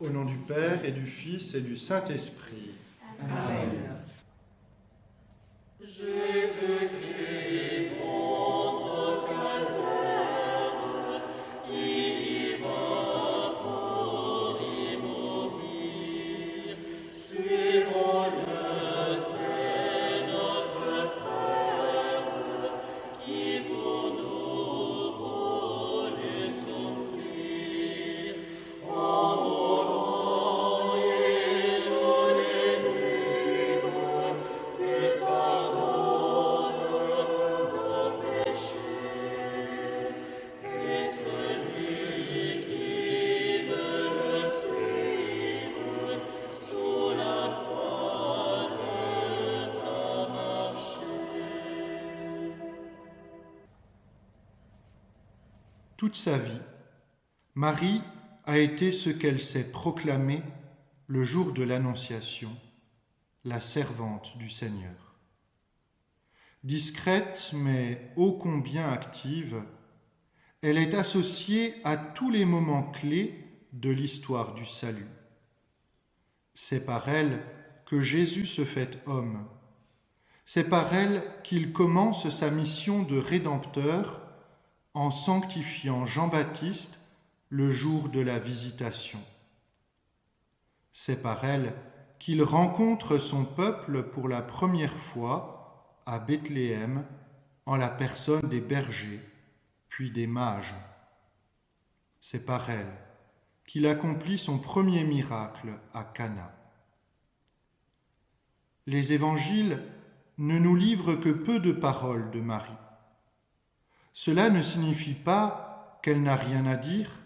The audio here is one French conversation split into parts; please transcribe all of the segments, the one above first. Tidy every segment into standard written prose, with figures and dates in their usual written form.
Au nom du Père et du Fils et du Saint-Esprit. Amen. Jésus-Christ, votre calvaire, il y va pour y mourir. Suivons-le, c'est notre frère, qui pour nous voulu souffrir. En mourant, il nous délivre du fardeau de nos péchés. Et celui qui veut le suivre, sous la croix devra marcher. Toute sa vie, Marie a été ce qu'elle s'est proclamée le jour de l'Annonciation, la servante du Seigneur. Discrète mais ô combien active, elle est associée à tous les moments clés de l'histoire du salut. C'est par elle que Jésus se fait homme. C'est par elle qu'il commence sa mission de Rédempteur en sanctifiant Jean-Baptiste le jour de la visitation. C'est par elle qu'il rencontre son peuple pour la première fois à Bethléem en la personne des bergers, puis des mages. C'est par elle qu'il accomplit son premier miracle à Cana. Les évangiles ne nous livrent que peu de paroles de Marie. Cela ne signifie pas qu'elle n'a rien à dire,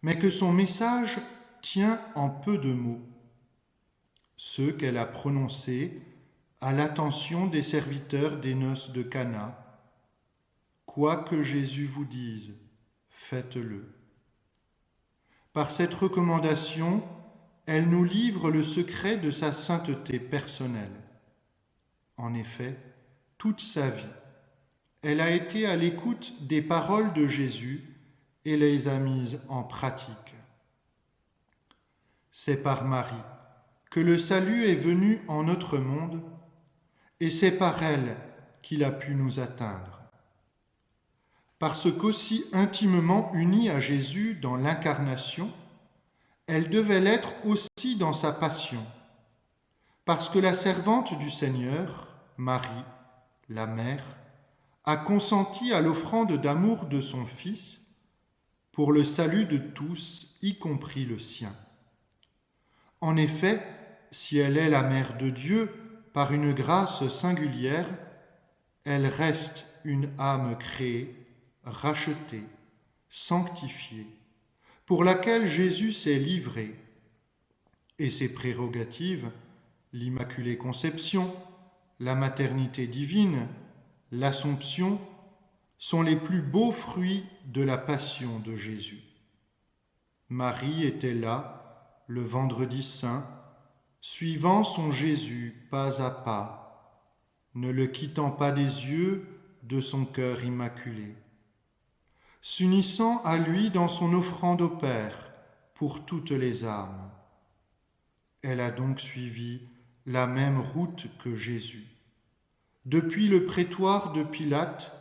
mais que son message tient en peu de mots, ceux qu'elle a prononcés à l'attention des serviteurs des noces de Cana. Quoi que Jésus vous dise, faites-le. Par cette recommandation, elle nous livre le secret de sa sainteté personnelle. En effet, toute sa vie, elle a été à l'écoute des paroles de Jésus et les a mises en pratique. C'est par Marie que le salut est venu en notre monde et c'est par elle qu'il a pu nous atteindre. Parce qu'aussi intimement unie à Jésus dans l'incarnation, elle devait l'être aussi dans sa passion. Parce que la servante du Seigneur, Marie, la mère, a consenti à l'offrande d'amour de son Fils pour le salut de tous, y compris le sien. En effet, si elle est la mère de Dieu par une grâce singulière, elle reste une âme créée, rachetée, sanctifiée, pour laquelle Jésus s'est livré, et ses prérogatives, l'Immaculée Conception, la maternité divine, l'Assomption, sont les plus beaux fruits de la passion de Jésus. Marie était là, le vendredi saint, suivant son Jésus pas à pas, ne le quittant pas des yeux de son cœur immaculé, s'unissant à lui dans son offrande au Père pour toutes les âmes. Elle a donc suivi la même route que Jésus, depuis le prétoire de Pilate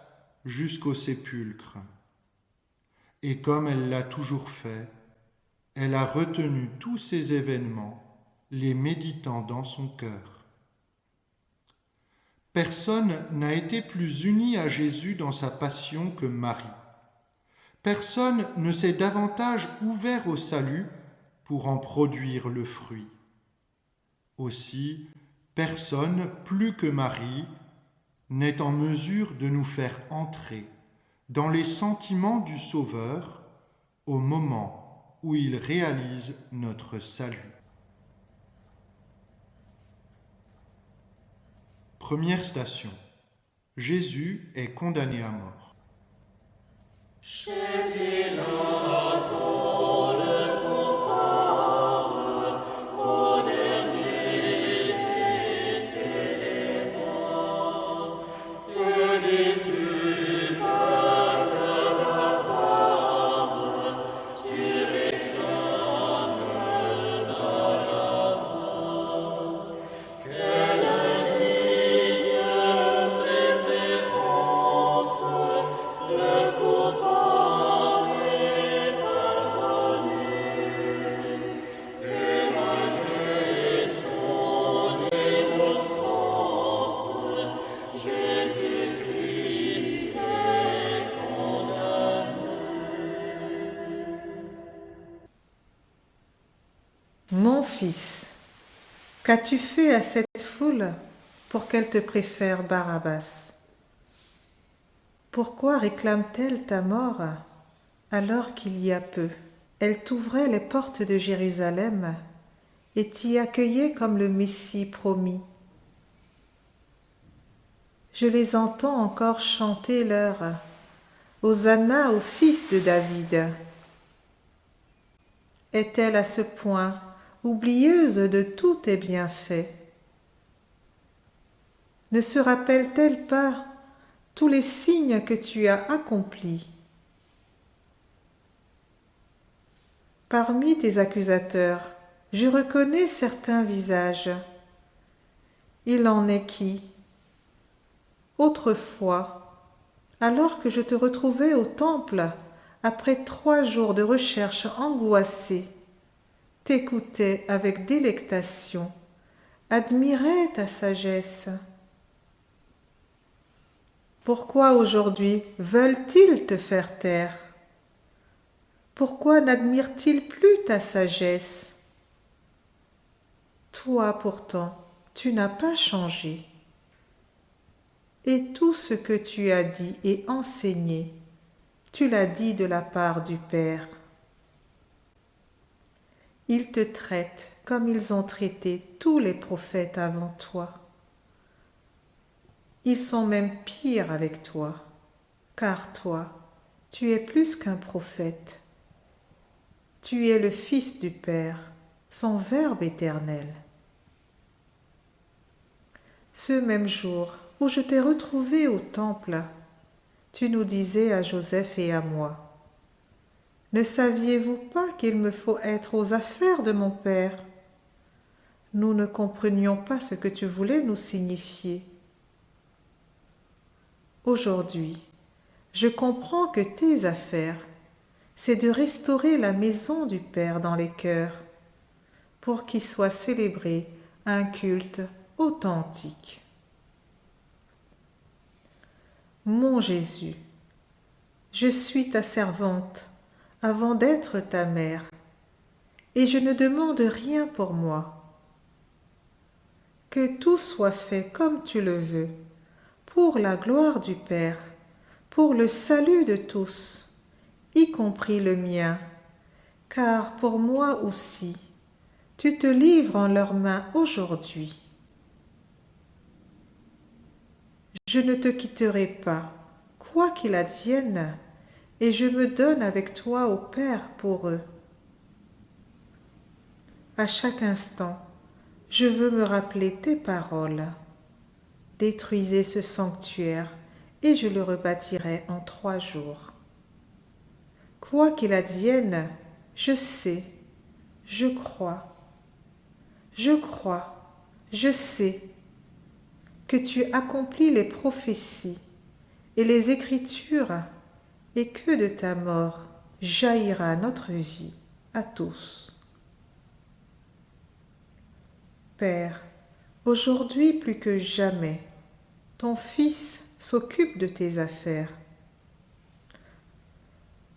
jusqu'au sépulcre. Et comme elle l'a toujours fait, elle a retenu tous ces événements, les méditant dans son cœur. Personne n'a été plus uni à Jésus dans sa passion que Marie. Personne ne s'est davantage ouvert au salut pour en produire le fruit. Aussi, personne, plus que Marie, n'est en mesure de nous faire entrer dans les sentiments du Sauveur au moment où il réalise notre salut. Première station. Jésus est condamné à mort. Chez Pilate, on le compare au dernier décédé. Que dis-tu, peuple barbare, tu réclames Mon fils, qu'as-tu fait à cette foule pour qu'elle te préfère Barabbas? Pourquoi réclame-t-elle ta mort alors qu'il y a peu, elle t'ouvrait les portes de Jérusalem et t'y accueillait comme le Messie promis? Je les entends encore chanter leur Hosanna au fils de David. Est-elle à ce point oublieuse de tous tes bienfaits? Ne se rappelle-t-elle pas tous les signes que tu as accomplis? Parmi tes accusateurs, je reconnais certains visages. Il en est qui, autrefois, alors que je te retrouvais au temple, après 3 jours de recherche angoissée, t'écoutaient avec délectation, admiraient ta sagesse. Pourquoi aujourd'hui veulent-ils te faire taire? Pourquoi n'admirent-ils plus ta sagesse? Toi pourtant, tu n'as pas changé. Et tout ce que tu as dit et enseigné, tu l'as dit de la part du Père. Ils te traitent comme ils ont traité tous les prophètes avant toi. Ils sont même pires avec toi, car toi, tu es plus qu'un prophète. Tu es le Fils du Père, son Verbe éternel. Ce même jour où je t'ai retrouvé au temple, tu nous disais à Joseph et à moi, « Ne saviez-vous pas qu'il me faut être aux affaires de mon Père ?» Nous ne comprenions pas ce que tu voulais nous signifier. Aujourd'hui, je comprends que tes affaires, c'est de restaurer la maison du Père dans les cœurs, pour qu'y soit célébré un culte authentique. Mon Jésus, je suis ta servante avant d'être ta mère, et je ne demande rien pour moi. Que tout soit fait comme tu le veux, pour la gloire du Père, pour le salut de tous, y compris le mien, car pour moi aussi, tu te livres en leurs mains aujourd'hui. Je ne te quitterai pas, quoi qu'il advienne, et je me donne avec toi au Père pour eux. À chaque instant, je veux me rappeler tes paroles. Détruisez ce sanctuaire, et je le rebâtirai en 3 jours. Quoi qu'il advienne, je sais, je crois, je sais que tu accomplis les prophéties et les Écritures et que de ta mort jaillira notre vie à tous. Père, aujourd'hui plus que jamais, ton Fils s'occupe de tes affaires.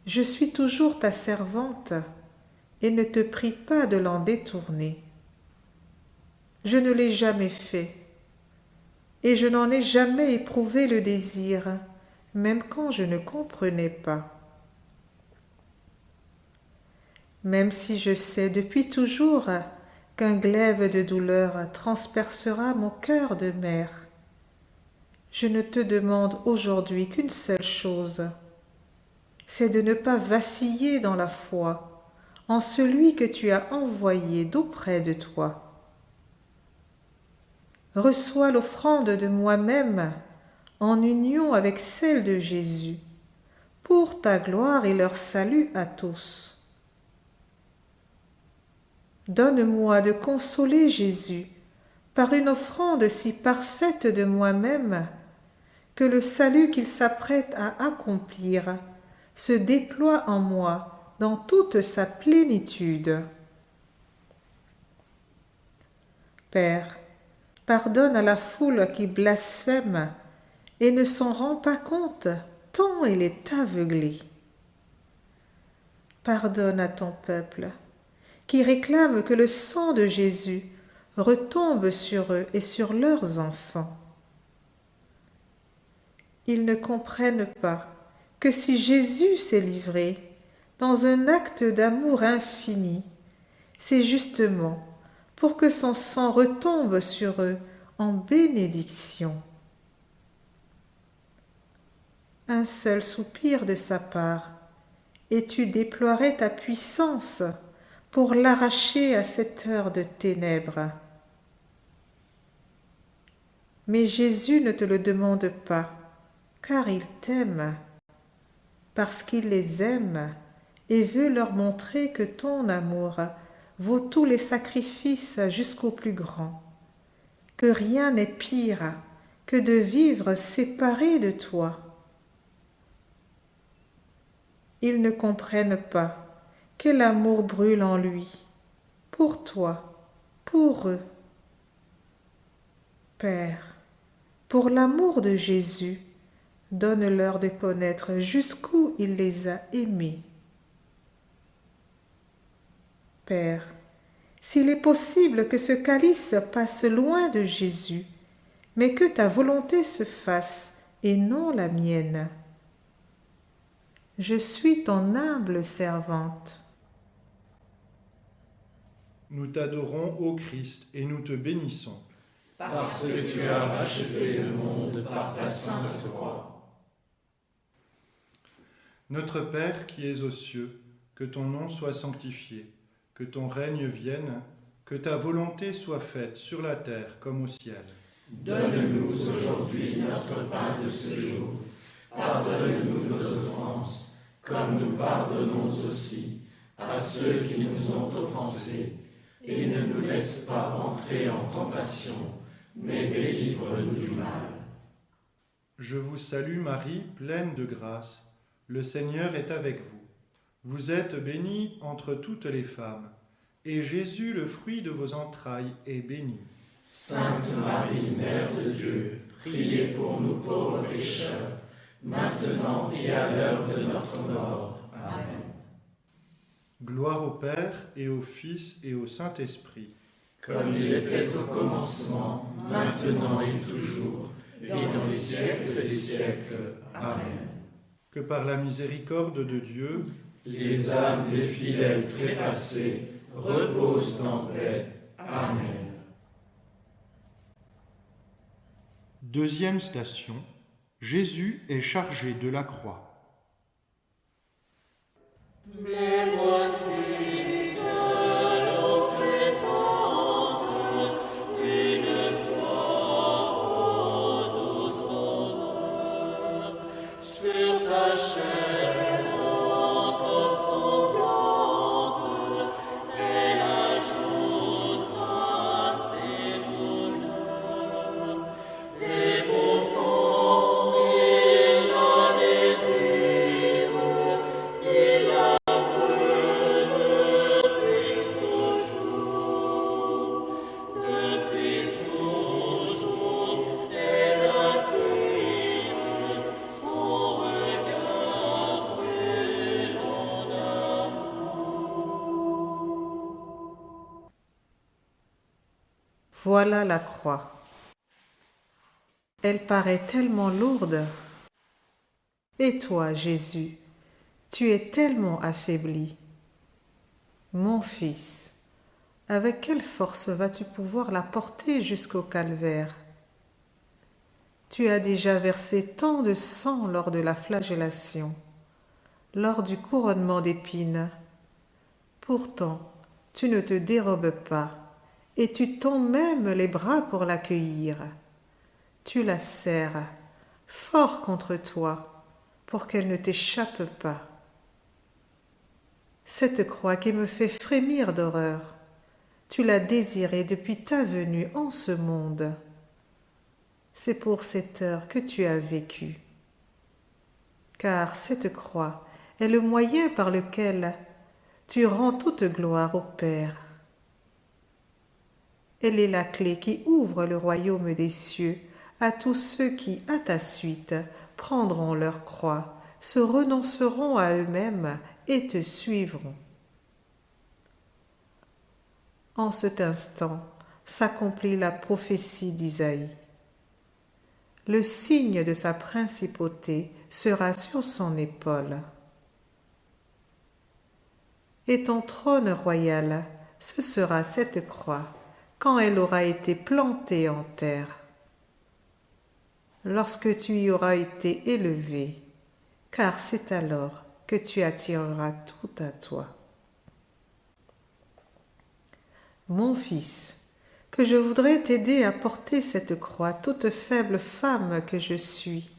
Je suis toujours ta servante et ne te prie pas de l'en détourner. Je ne l'ai jamais fait et je n'en ai jamais éprouvé le désir, même quand je ne comprenais pas. Même si je sais depuis toujours qu'un glaive de douleur transpercera mon cœur de mère, je ne te demande aujourd'hui qu'une seule chose, c'est de ne pas vaciller dans la foi en celui que tu as envoyé d'auprès de toi. Reçois l'offrande de moi-même en union avec celle de Jésus, pour ta gloire et leur salut à tous. Donne-moi de consoler Jésus par une offrande si parfaite de moi-même que le salut qu'il s'apprête à accomplir se déploie en moi dans toute sa plénitude. Père, pardonne à la foule qui blasphème et ne s'en rend pas compte tant elle est aveuglée. Pardonne à ton peuple qui réclament que le sang de Jésus retombe sur eux et sur leurs enfants. Ils ne comprennent pas que si Jésus s'est livré dans un acte d'amour infini, c'est justement pour que son sang retombe sur eux en bénédiction. Un seul soupir de sa part, et tu déploierais ta puissance pour l'arracher à cette heure de ténèbres. Mais Jésus ne te le demande pas, car il t'aime, parce qu'il les aime et veut leur montrer que ton amour vaut tous les sacrifices jusqu'au plus grand, que rien n'est pire que de vivre séparé de toi. Ils ne comprennent pas quel amour brûle en lui, pour toi, pour eux. Père, pour l'amour de Jésus, donne-leur de connaître jusqu'où il les a aimés. Père, s'il est possible que ce calice passe loin de Jésus, mais que ta volonté se fasse et non la mienne. Je suis ton humble servante. Nous t'adorons, ô Christ, et nous te bénissons. Parce que tu as racheté le monde par ta sainte croix. Notre Père qui es aux cieux, que ton nom soit sanctifié, que ton règne vienne, que ta volonté soit faite sur la terre comme au ciel. Donne-nous aujourd'hui notre pain de ce jour. Pardonne-nous nos offenses, comme nous pardonnons aussi à ceux qui nous ont offensés. Et ne nous laisse pas entrer en tentation, mais délivre-nous du mal. Je vous salue Marie, pleine de grâce. Le Seigneur est avec vous. Vous êtes bénie entre toutes les femmes, et Jésus, le fruit de vos entrailles, est béni. Sainte Marie, Mère de Dieu, priez pour nous pauvres pécheurs, maintenant et à l'heure de notre mort. Amen. Gloire au Père, et au Fils, et au Saint-Esprit. Comme il était au commencement, maintenant et toujours, et dans les siècles des siècles. Amen. Que par la miséricorde de Dieu, Les âmes des fidèles trépassés reposent en paix. Amen. deuxième station, Jésus est chargé de la croix. Mais voici que l'on présente une croix au doux sauveur. Sur sa chair encore sanglante, elle ajoutera ses douleurs. Et pourtant il la désire, il la Voilà la croix. Elle paraît tellement lourde. Et toi, Jésus, tu es tellement affaibli. Mon fils, avec quelle force vas-tu pouvoir la porter jusqu'au calvaire? Tu as déjà versé tant de sang lors de la flagellation, lors du couronnement d'épines. Pourtant, tu ne te dérobes pas, et tu tends même les bras pour l'accueillir. Tu la serres fort contre toi pour qu'elle ne t'échappe pas. Cette croix qui me fait frémir d'horreur, tu l'as désirée depuis ta venue en ce monde. C'est pour cette heure que tu as vécu. Car cette croix est le moyen par lequel tu rends toute gloire au Père. Elle est la clé qui ouvre le royaume des cieux à tous ceux qui, à ta suite, prendront leur croix, se renonceront à eux-mêmes et te suivront. En cet instant s'accomplit la prophétie d'Isaïe. Le signe de sa principauté sera sur son épaule. Et ton trône royal, ce sera cette croix, quand elle aura été plantée en terre. Lorsque tu y auras été élevé, car c'est alors que tu attireras tout à toi. Mon fils, que je voudrais t'aider à porter cette croix, toute faible femme que je suis.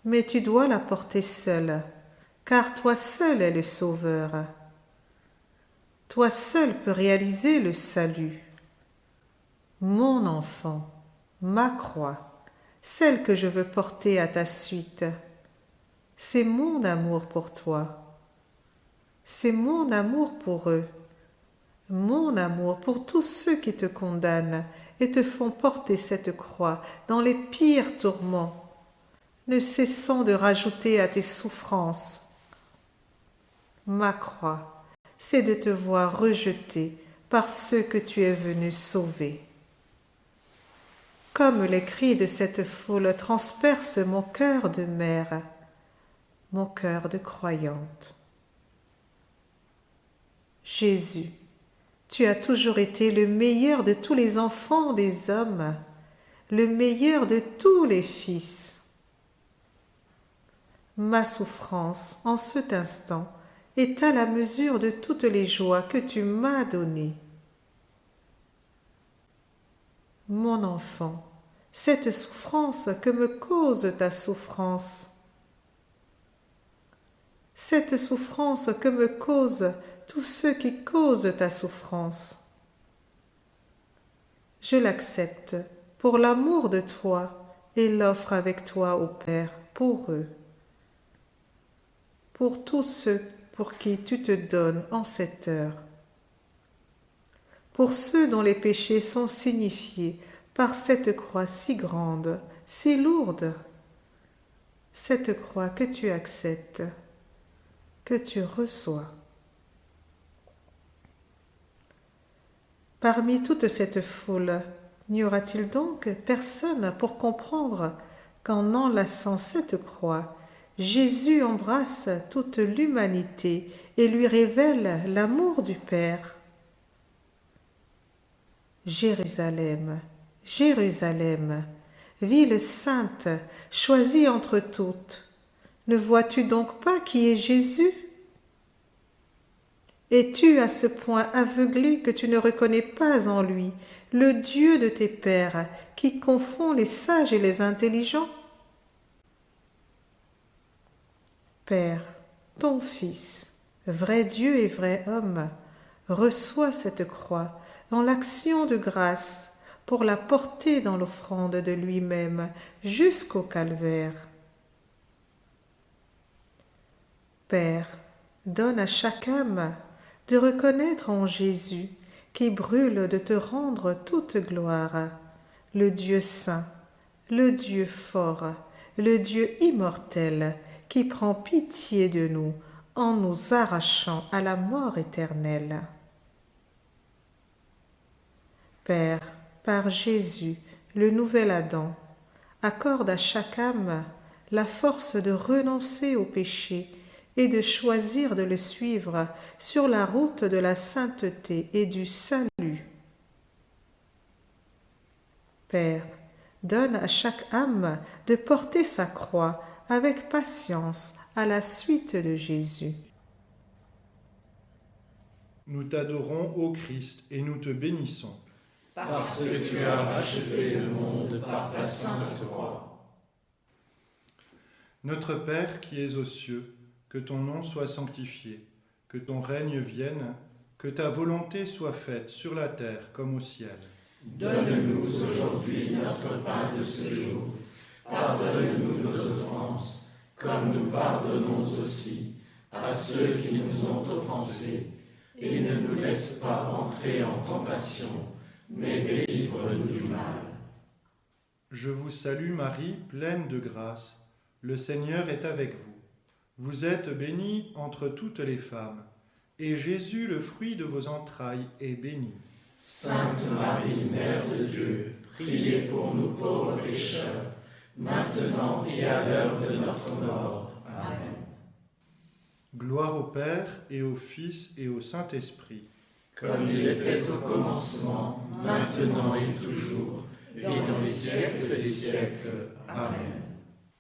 Mais tu dois la porter seule, car toi seul es le Sauveur. Toi seul peux réaliser le salut. Mon enfant, ma croix, celle que je veux porter à ta suite, c'est mon amour pour toi. C'est mon amour pour eux. Mon amour pour tous ceux qui te condamnent et te font porter cette croix dans les pires tourments, ne cessant de rajouter à tes souffrances. Ma croix, c'est de te voir rejeté par ceux que tu es venu sauver. Comme les cris de cette foule transpercent mon cœur de mère, mon cœur de croyante. Jésus, tu as toujours été le meilleur de tous les enfants des hommes, le meilleur de tous les fils. Ma souffrance en cet instant est à la mesure de toutes les joies que tu m'as données. Mon enfant, cette souffrance que me cause ta souffrance, cette souffrance que me causent tous ceux qui causent ta souffrance, je l'accepte pour l'amour de toi et l'offre avec toi au Père pour eux, pour tous ceux pour qui tu te donnes en cette heure, pour ceux dont les péchés sont signifiés par cette croix si grande, si lourde, cette croix que tu acceptes, que tu reçois. Parmi toute cette foule, n'y aura-t-il donc personne pour comprendre qu'en enlaçant cette croix, Jésus embrasse toute l'humanité et lui révèle l'amour du Père? Jérusalem, Jérusalem, ville sainte, choisie entre toutes, ne vois-tu donc pas qui est Jésus? Es-tu à ce point aveuglé que tu ne reconnais pas en lui le Dieu de tes pères qui confond les sages et les intelligents? Père, ton Fils, vrai Dieu et vrai homme, reçois cette croix en l'action de grâce pour la porter dans l'offrande de lui-même jusqu'au calvaire. Père, donne à chaque âme de reconnaître en Jésus qui brûle de te rendre toute gloire, le Dieu saint, le Dieu fort, le Dieu immortel qui prend pitié de nous en nous arrachant à la mort éternelle. Père, par Jésus, le nouvel Adam, accorde à chaque âme la force de renoncer au péché et de choisir de le suivre sur la route de la sainteté et du salut. Père, donne à chaque âme de porter sa croix avec patience à la suite de Jésus. Nous t'adorons, ô Christ, et nous te bénissons. Parce que tu as racheté le monde par ta sainte croix. Notre Père qui es aux cieux, que ton nom soit sanctifié, que ton règne vienne, que ta volonté soit faite sur la terre comme au ciel. Donne-nous aujourd'hui notre pain de ce jour. Pardonne-nous nos offenses, comme nous pardonnons aussi à ceux qui nous ont offensés. Et ne nous laisse pas entrer en tentation, mais délivre-nous du mal. Je vous salue Marie, pleine de grâce. Le Seigneur est avec vous. Vous êtes bénie entre toutes les femmes, et Jésus, le fruit de vos entrailles, est béni. Sainte Marie, Mère de Dieu, priez pour nous pauvres pécheurs, maintenant et à l'heure de notre mort. Amen. Gloire au Père, et au Fils, et au Saint-Esprit. Comme il était au commencement, maintenant et toujours, et dans les siècles des siècles. Amen.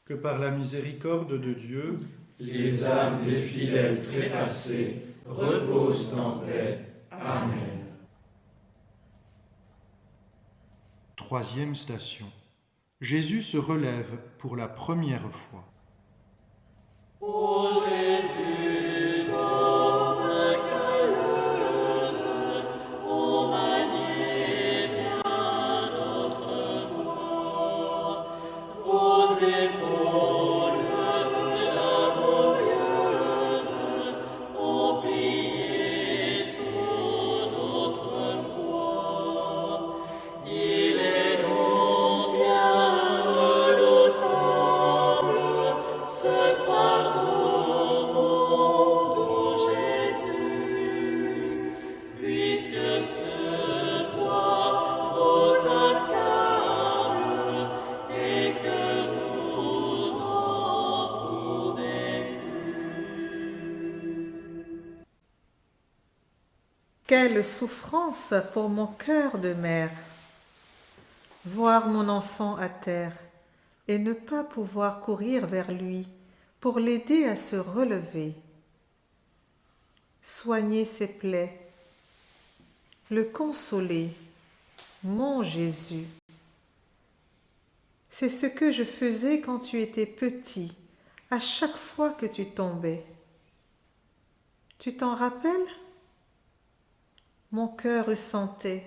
Que par la miséricorde de Dieu, les âmes des fidèles trépassés reposent en paix. Amen. Troisième station. Jésus se relève pour la première fois. Ô Jésus, comme caleuse, ô maniez bien notre bois, vos épaules laborieuses ont plié sous notre poids. Il est donc bien redoutable, ce fardeau, mon doux Jésus, puisque ce poids vous accable et que vous n'en pouvez plus. Quelle souffrance pour mon cœur de mère! Voir mon enfant à terre et ne pas pouvoir courir vers lui pour l'aider à se relever. Soigner ses plaies, le consoler, mon Jésus. C'est ce que je faisais quand tu étais petit, à chaque fois que tu tombais. Tu t'en rappelles? Mon cœur ressentait,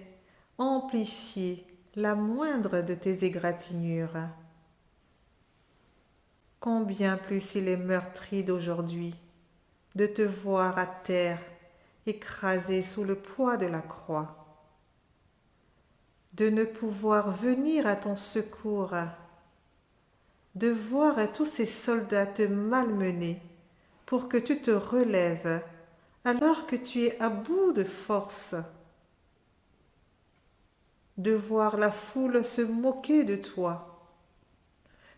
amplifié, la moindre de tes égratignures. Combien plus il est meurtri d'aujourd'hui, de te voir à terre, écrasé sous le poids de la croix, de ne pouvoir venir à ton secours, de voir tous ces soldats te malmener pour que tu te relèves alors que tu es à bout de force, de voir la foule se moquer de toi,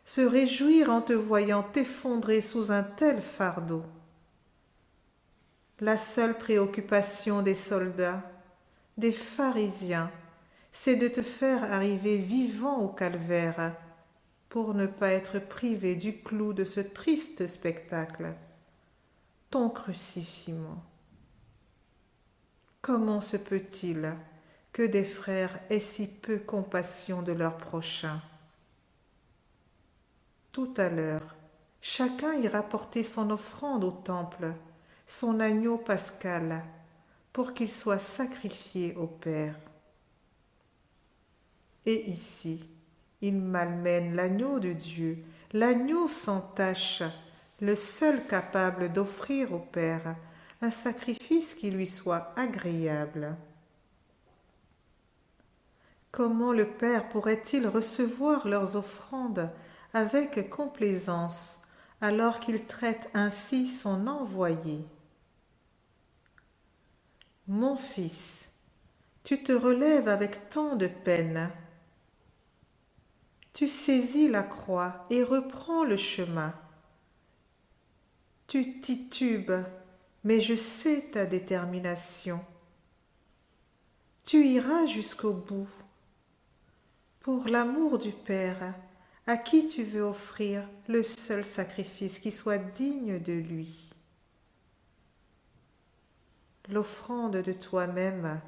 se réjouir en te voyant t'effondrer sous un tel fardeau. La seule préoccupation des soldats, des pharisiens, c'est de te faire arriver vivant au calvaire pour ne pas être privé du clou de ce triste spectacle, ton crucifixion. Comment se peut-il que des frères aient si peu compassion de leurs prochains? Tout à l'heure, chacun ira porter son offrande au temple, son agneau pascal, pour qu'il soit sacrifié au Père. Et ici, il malmène l'agneau de Dieu, l'agneau sans tache, le seul capable d'offrir au Père un sacrifice qui lui soit agréable. Comment le Père pourrait-il recevoir leurs offrandes avec complaisance alors qu'il traite ainsi son envoyé? Mon fils, tu te relèves avec tant de peine. Tu saisis la croix et reprends le chemin. Tu titubes, mais je sais ta détermination. Tu iras jusqu'au bout. Pour l'amour du Père, à qui tu veux offrir le seul sacrifice qui soit digne de lui. L'offrande de toi-même,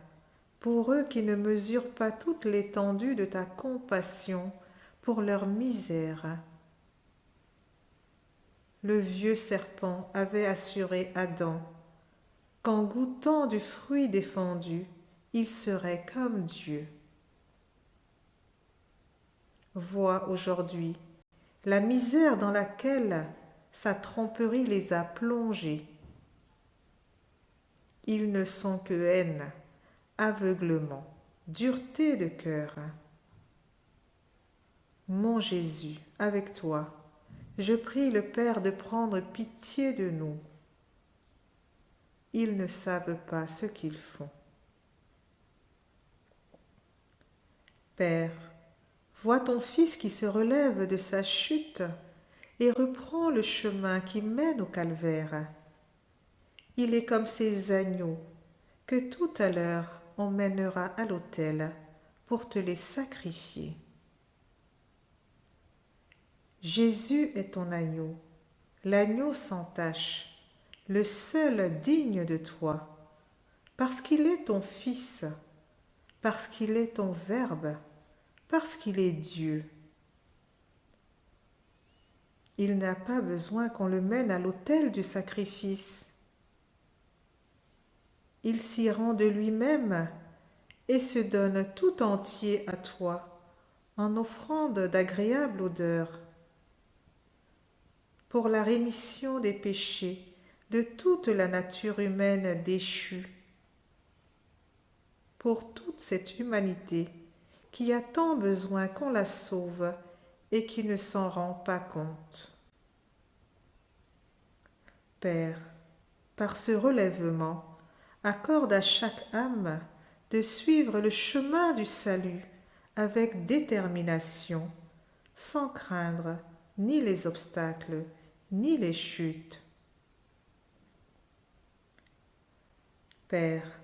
pour eux qui ne mesurent pas toute l'étendue de ta compassion pour leur misère. Le vieux serpent avait assuré Adam qu'en goûtant du fruit défendu, il serait comme Dieu. Vois aujourd'hui la misère dans laquelle sa tromperie les a plongés. Ils ne sont que haine, aveuglement, dureté de cœur. Mon Jésus, avec toi, je prie le Père de prendre pitié de nous. Ils ne savent pas ce qu'ils font. Père, vois ton Fils qui se relève de sa chute et reprend le chemin qui mène au calvaire. Il est comme ces agneaux que tout à l'heure on mènera à l'autel pour te les sacrifier. Jésus est ton agneau, l'agneau sans tache, le seul digne de toi, parce qu'il est ton Fils, parce qu'il est ton Verbe, parce qu'il est Dieu. Il n'a pas besoin qu'on le mène à l'autel du sacrifice. Il s'y rend de lui-même et se donne tout entier à toi, en offrande d'agréable odeur, pour la rémission des péchés de toute la nature humaine déchue, pour toute cette humanité qui a tant besoin qu'on la sauve et qui ne s'en rend pas compte. Père, par ce relèvement, accorde à chaque âme de suivre le chemin du salut avec détermination, sans craindre ni les obstacles, ni les chutes. Père,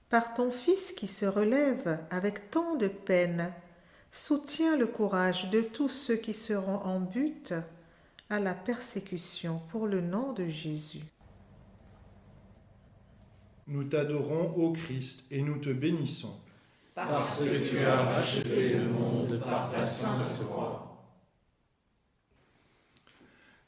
par ton Fils qui se relève avec tant de peine, soutiens le courage de tous ceux qui seront en butte à la persécution pour le nom de Jésus. Nous t'adorons, ô Christ, et nous te bénissons. Parce que tu as racheté le monde par ta sainte croix.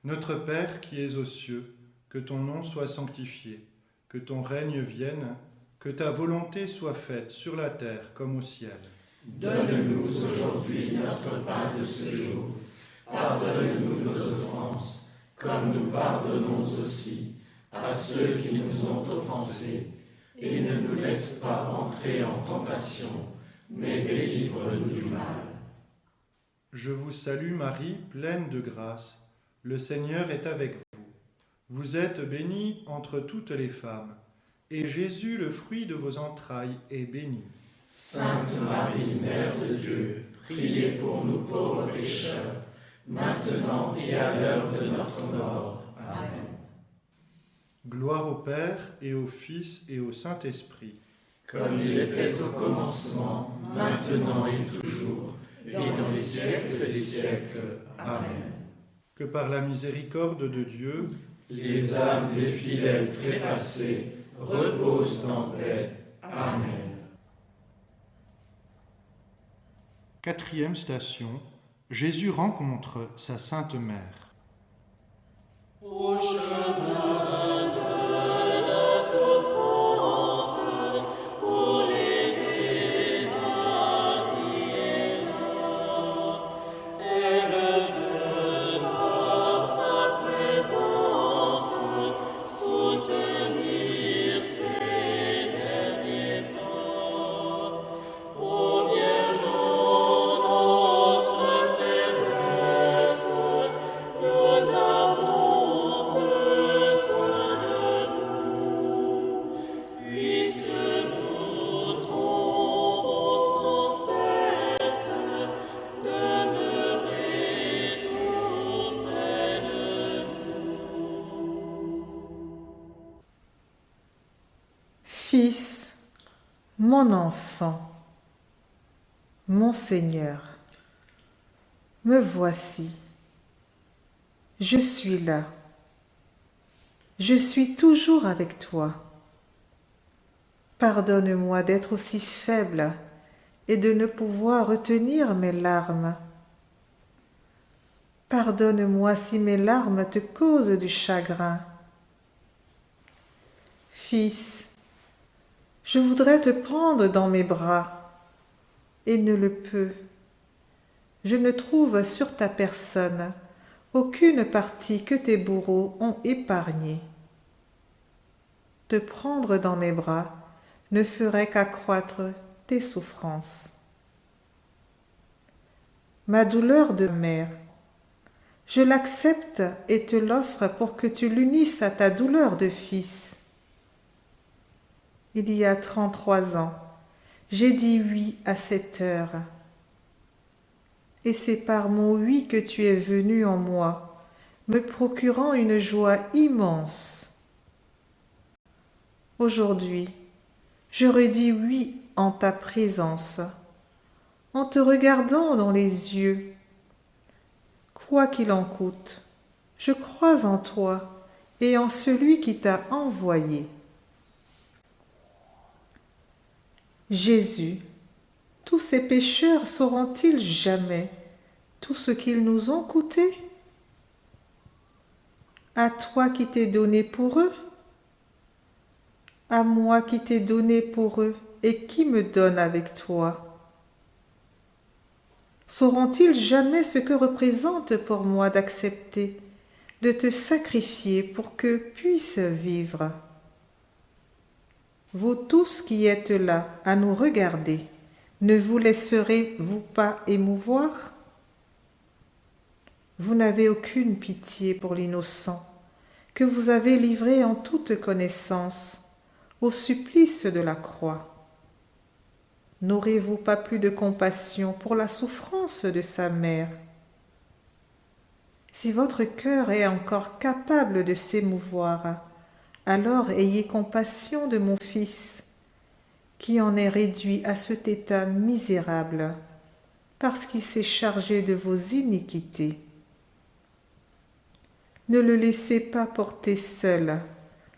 Notre Père qui es aux cieux, que ton nom soit sanctifié, que ton règne vienne, que ta volonté soit faite sur la terre comme au ciel. Donne-nous aujourd'hui notre pain de ce jour. Pardonne-nous nos offenses, comme nous pardonnons aussi à ceux qui nous ont offensés. Et ne nous laisse pas entrer en tentation, mais délivre-nous du mal. Je vous salue Marie, pleine de grâce. Le Seigneur est avec vous. Vous êtes bénie entre toutes les femmes, et Jésus, le fruit de vos entrailles, est béni. Sainte Marie, Mère de Dieu, priez pour nous pauvres pécheurs, maintenant et à l'heure de notre mort. Amen. Gloire au Père, et au Fils, et au Saint-Esprit. Comme il était au commencement, maintenant et toujours, et dans les siècles des siècles. Amen. Que par la miséricorde de Dieu, les âmes des fidèles trépassés reposent en paix. Amen. Quatrième station, Jésus rencontre sa Sainte Mère. Au chemin Fils, mon enfant, mon Seigneur, me voici. Je suis là. Je suis toujours avec toi. Pardonne-moi d'être aussi faible et de ne pouvoir retenir mes larmes. Pardonne-moi si mes larmes te causent du chagrin. Fils, je voudrais te prendre dans mes bras et ne le peux. Je ne trouve sur ta personne aucune partie que tes bourreaux ont épargnée. Te prendre dans mes bras ne ferait qu'accroître tes souffrances. Ma douleur de mère, je l'accepte et te l'offre pour que tu l'unisses à ta douleur de fils. il y a 33 ans, j'ai dit oui à cette heure. Et c'est par mon oui que tu es venu en moi, me procurant une joie immense. Aujourd'hui, je redis oui en ta présence, en te regardant dans les yeux. Quoi qu'il en coûte, je crois en toi et en celui qui t'a envoyé. Jésus, tous ces pécheurs sauront-ils jamais tout ce qu'ils nous ont coûté? À toi qui t'es donné pour eux, à moi qui t'ai donné pour eux et qui me donne avec toi. Sauront-ils jamais ce que représente pour moi d'accepter, de te sacrifier pour que puissent vivre? Vous tous qui êtes là à nous regarder, ne vous laisserez-vous pas émouvoir? Vous n'avez aucune pitié pour l'innocent, que vous avez livré en toute connaissance au supplice de la croix. N'aurez-vous pas plus de compassion pour la souffrance de sa mère? Si votre cœur est encore capable de s'émouvoir, alors ayez compassion de mon fils, qui en est réduit à cet état misérable, parce qu'il s'est chargé de vos iniquités. Ne le laissez pas porter seul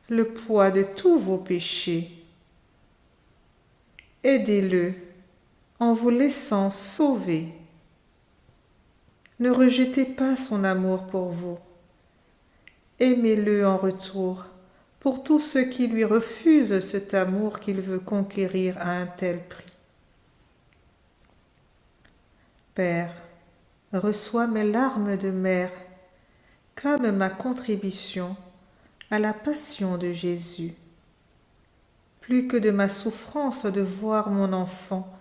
le poids de tous vos péchés. Aidez-le en vous laissant sauver. Ne rejetez pas son amour pour vous. Aimez-le en retour pour tous ceux qui lui refusent cet amour qu'il veut conquérir à un tel prix. Père, reçois mes larmes de mère comme ma contribution à la passion de Jésus. Plus que de ma souffrance de voir mon enfant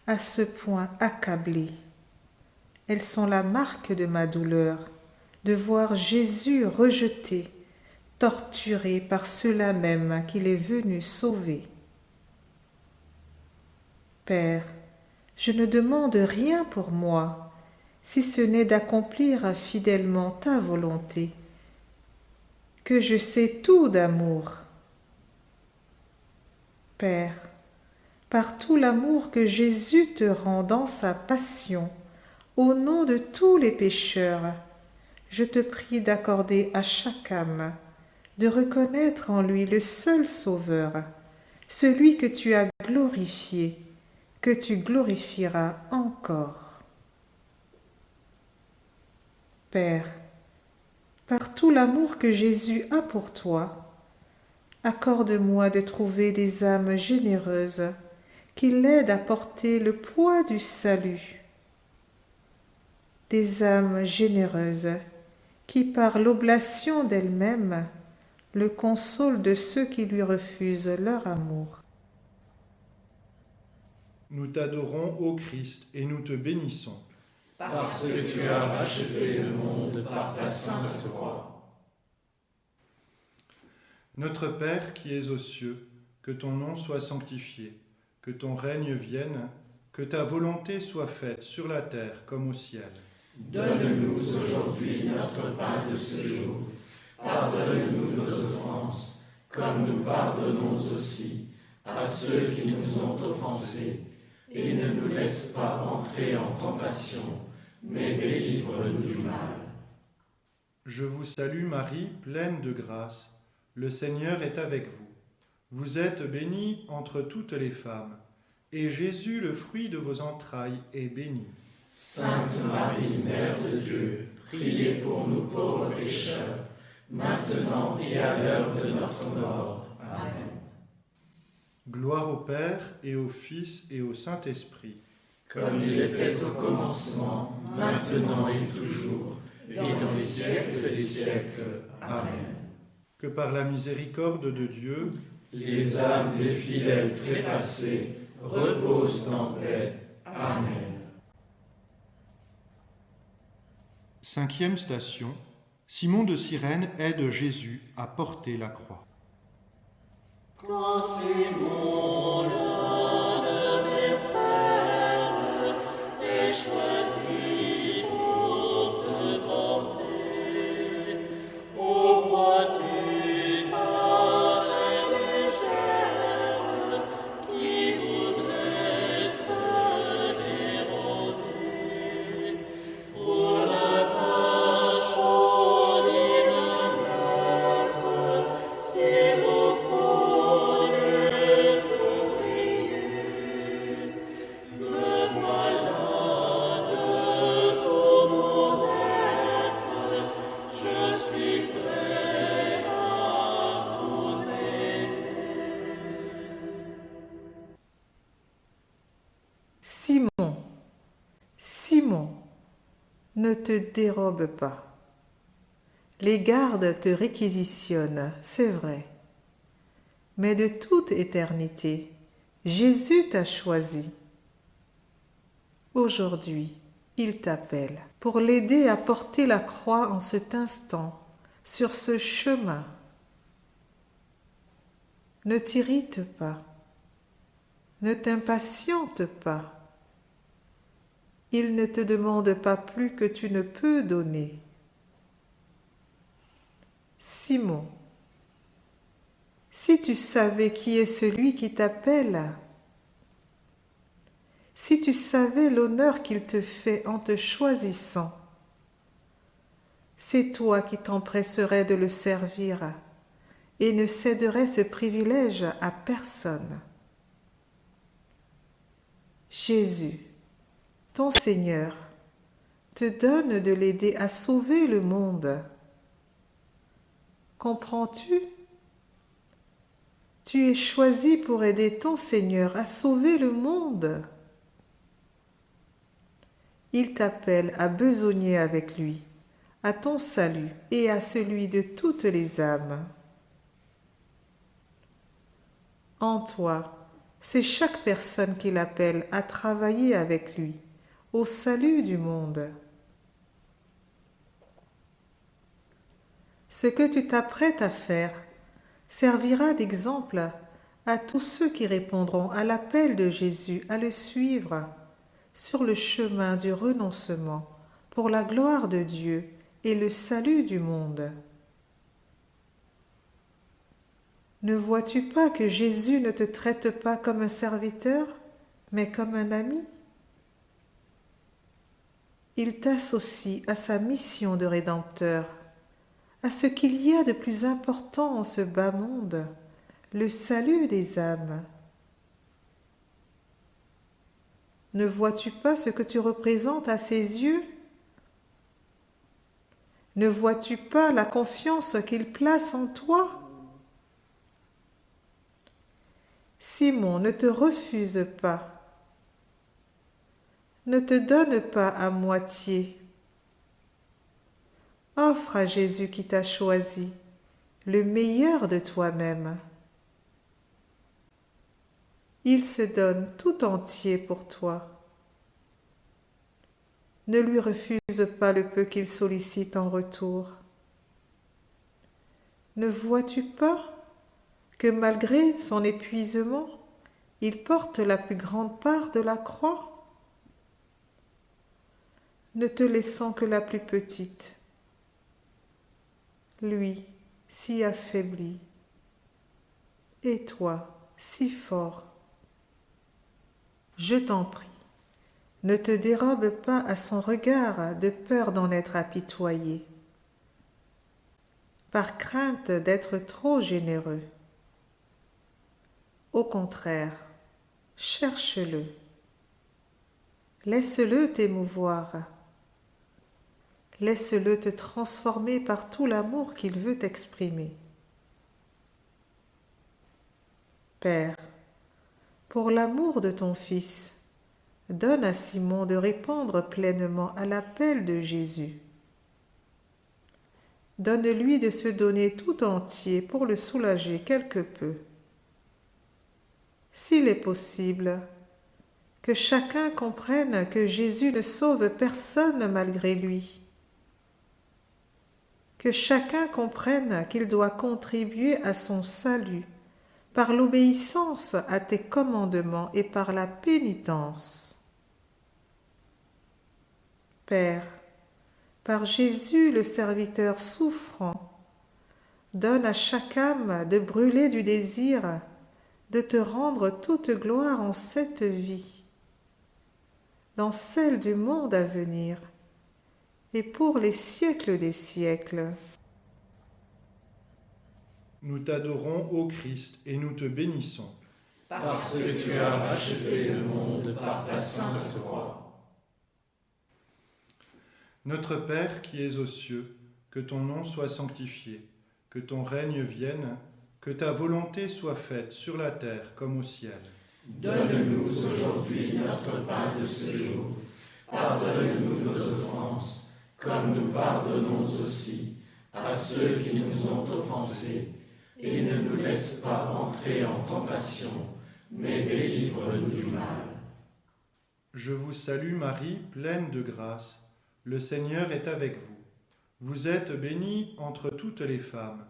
à ce point accablé. Elles sont la marque de ma douleur, de voir Jésus rejeté, torturé par ceux-là même qu'il est venu sauver. Père, je ne demande rien pour moi, si ce n'est d'accomplir fidèlement ta volonté, que je sais tout d'amour. Père, par tout l'amour que Jésus te rend dans sa passion, au nom de tous les pécheurs, je te prie d'accorder à chaque âme de reconnaître en lui le seul Sauveur, celui que tu as glorifié, que tu glorifieras encore. Père, par tout l'amour que Jésus a pour toi, accorde-moi de trouver des âmes généreuses qui l'aident à porter le poids du salut. Des âmes généreuses qui, par l'oblation d'elles-mêmes, le consolent de ceux qui lui refusent leur amour. Nous t'adorons, ô Christ, et nous te bénissons. Parce que tu as racheté le monde par ta sainte croix. Notre Père qui es aux cieux, que ton nom soit sanctifié, que ton règne vienne, que ta volonté soit faite sur la terre comme au ciel. Donne-nous aujourd'hui notre pain de ce jour. Pardonne-nous nos offenses, comme nous pardonnons aussi à ceux qui nous ont offensés. Et ne nous laisse pas entrer en tentation, mais délivre-nous du mal. Je vous salue Marie, pleine de grâce. Le Seigneur est avec vous. Vous êtes bénie entre toutes les femmes, et Jésus, le fruit de vos entrailles, est béni. Sainte Marie, Mère de Dieu, priez pour nous pauvres pécheurs, maintenant et à l'heure de notre mort. Amen. Gloire au Père, et au Fils, et au Saint-Esprit. Comme il était au commencement, maintenant et toujours, et dans les siècles des siècles. Amen. Que par la miséricorde de Dieu, les âmes des fidèles trépassés reposent en paix. Amen. 5e station, Simon de Cyrène aide Jésus à porter la croix. Quand Simon, l'un de mes frères, est choisi pour te porter, crois-tu par les légères qui voudraient se dérober pour la tâche au divin maître, si vous faut les ouvriers. Me voilà de tout mon être, je suis prêt à vous aider. Simon, Simon, ne te dérobe pas. Les gardes te réquisitionnent, c'est vrai. Mais de toute éternité, Jésus t'a choisi. Aujourd'hui, il t'appelle pour l'aider à porter la croix en cet instant, sur ce chemin. Ne t'irrite pas, ne t'impatiente pas. Il ne te demande pas plus que tu ne peux donner. Simon, si tu savais qui est celui qui t'appelle, si tu savais l'honneur qu'il te fait en te choisissant, c'est toi qui t'empresserais de le servir et ne céderais ce privilège à personne. Jésus, ton Seigneur, te donne de l'aider à sauver le monde. Comprends-tu? Tu es choisi pour aider ton Seigneur à sauver le monde. Il t'appelle à besogner avec lui, à ton salut et à celui de toutes les âmes. En toi, c'est chaque personne qu'il appelle à travailler avec lui, au salut du monde. Ce que tu t'apprêtes à faire servira d'exemple à tous ceux qui répondront à l'appel de Jésus à le suivre sur le chemin du renoncement pour la gloire de Dieu et le salut du monde. Ne vois-tu pas que Jésus ne te traite pas comme un serviteur, mais comme un ami? Il t'associe à sa mission de Rédempteur, à ce qu'il y a de plus important en ce bas monde, le salut des âmes. Ne vois-tu pas ce que tu représentes à ses yeux? Ne vois-tu pas la confiance qu'il place en toi? Simon, ne te refuse pas. Ne te donne pas à moitié. Offre à Jésus qui t'a choisi le meilleur de toi-même. Il se donne tout entier pour toi. Ne lui refuse pas le peu qu'il sollicite en retour. Ne vois-tu pas que malgré son épuisement, il porte la plus grande part de la croix, ne te laissant que la plus petite? Lui, si affaibli, et toi, si fort. Je t'en prie, ne te dérobe pas à son regard de peur d'en être apitoyé, par crainte d'être trop généreux. Au contraire, cherche-le. Laisse-le t'émouvoir. Laisse-le te transformer par tout l'amour qu'il veut t'exprimer. Père, pour l'amour de ton Fils, donne à Simon de répondre pleinement à l'appel de Jésus. Donne-lui de se donner tout entier pour le soulager quelque peu. S'il est possible, que chacun comprenne que Jésus ne sauve personne malgré lui. Que chacun comprenne qu'il doit contribuer à son salut par l'obéissance à tes commandements et par la pénitence. Père, par Jésus le serviteur souffrant, donne à chaque âme de brûler du désir de te rendre toute gloire en cette vie, dans celle du monde à venir, et pour les siècles des siècles. Nous t'adorons, ô Christ, et nous te bénissons. Parce que tu as racheté le monde par ta sainte croix. Notre Père qui es aux cieux, que ton nom soit sanctifié, que ton règne vienne, que ta volonté soit faite sur la terre comme au ciel. Donne-nous aujourd'hui notre pain de ce jour. Pardonne-nous nos offenses, comme nous pardonnons aussi à ceux qui nous ont offensés. Et ne nous laisse pas entrer en tentation, mais délivre-nous du mal. Je vous salue Marie, pleine de grâce. Le Seigneur est avec vous. Vous êtes bénie entre toutes les femmes,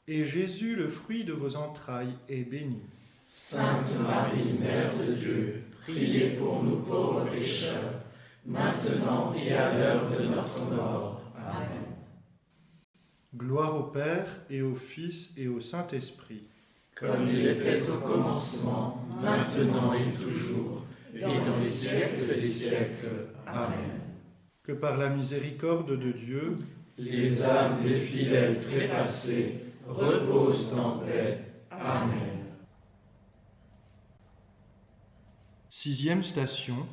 et Jésus, le fruit de vos entrailles, est béni. Sainte Marie, Mère de Dieu, priez pour nous pauvres pécheurs, maintenant et à l'heure de notre mort. Amen. Gloire au Père, et au Fils, et au Saint-Esprit. Comme il était au commencement, maintenant et toujours, et dans les siècles des siècles. Amen. Que par la miséricorde de Dieu, les âmes des fidèles trépassés reposent en paix. Amen. 6e station,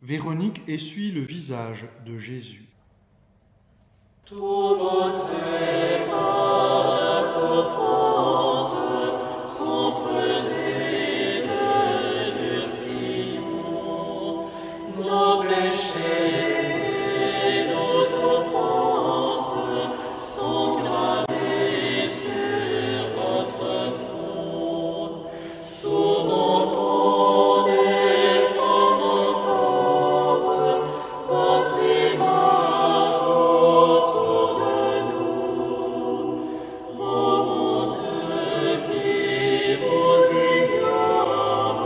Véronique essuie le visage de Jésus. Tout votre par la souffrance sont creusés de durcissement. Nos péchés, nos offenses sont gravés sur votre front. Souvent on déforme encore votre image autour de nous. Ô monde qui vous ignore,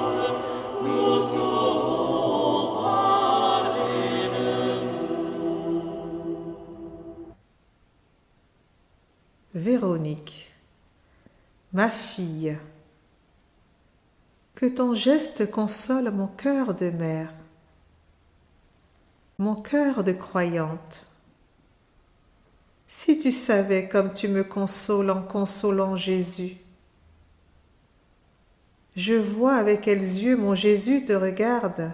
nous saurons parler de vous. Véronique, ma fille, que ton geste console mon cœur de mère, mon cœur de croyante. Si tu savais comme tu me consoles en consolant Jésus. Je vois avec quels yeux mon Jésus te regarde.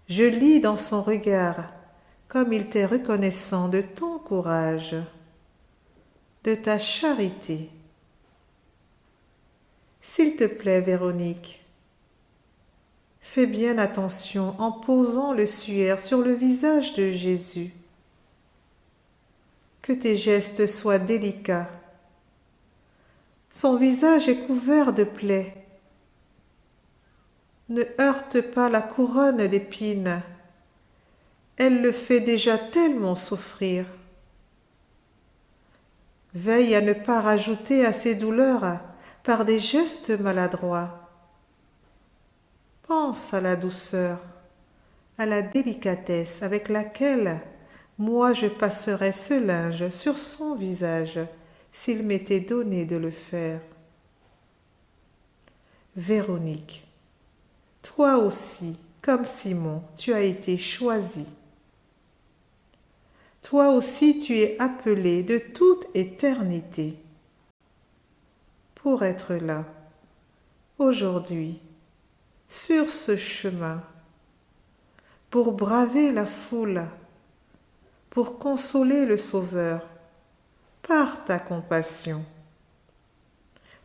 Je lis dans son regard comme il t'est reconnaissant de ton courage, de ta charité. S'il te plaît, Véronique, fais bien attention en posant le suaire sur le visage de Jésus. Que tes gestes soient délicats. Son visage est couvert de plaies. Ne heurte pas la couronne d'épines. Elle le fait déjà tellement souffrir. Veille à ne pas rajouter à ses douleurs par des gestes maladroits. Pense à la douceur, à la délicatesse avec laquelle moi je passerais ce linge sur son visage s'il m'était donné de le faire. Véronique, toi aussi, comme Simon, tu as été choisie. Toi aussi tu es appelée de toute éternité pour être là, aujourd'hui, sur ce chemin, pour braver la foule, pour consoler le Sauveur par ta compassion,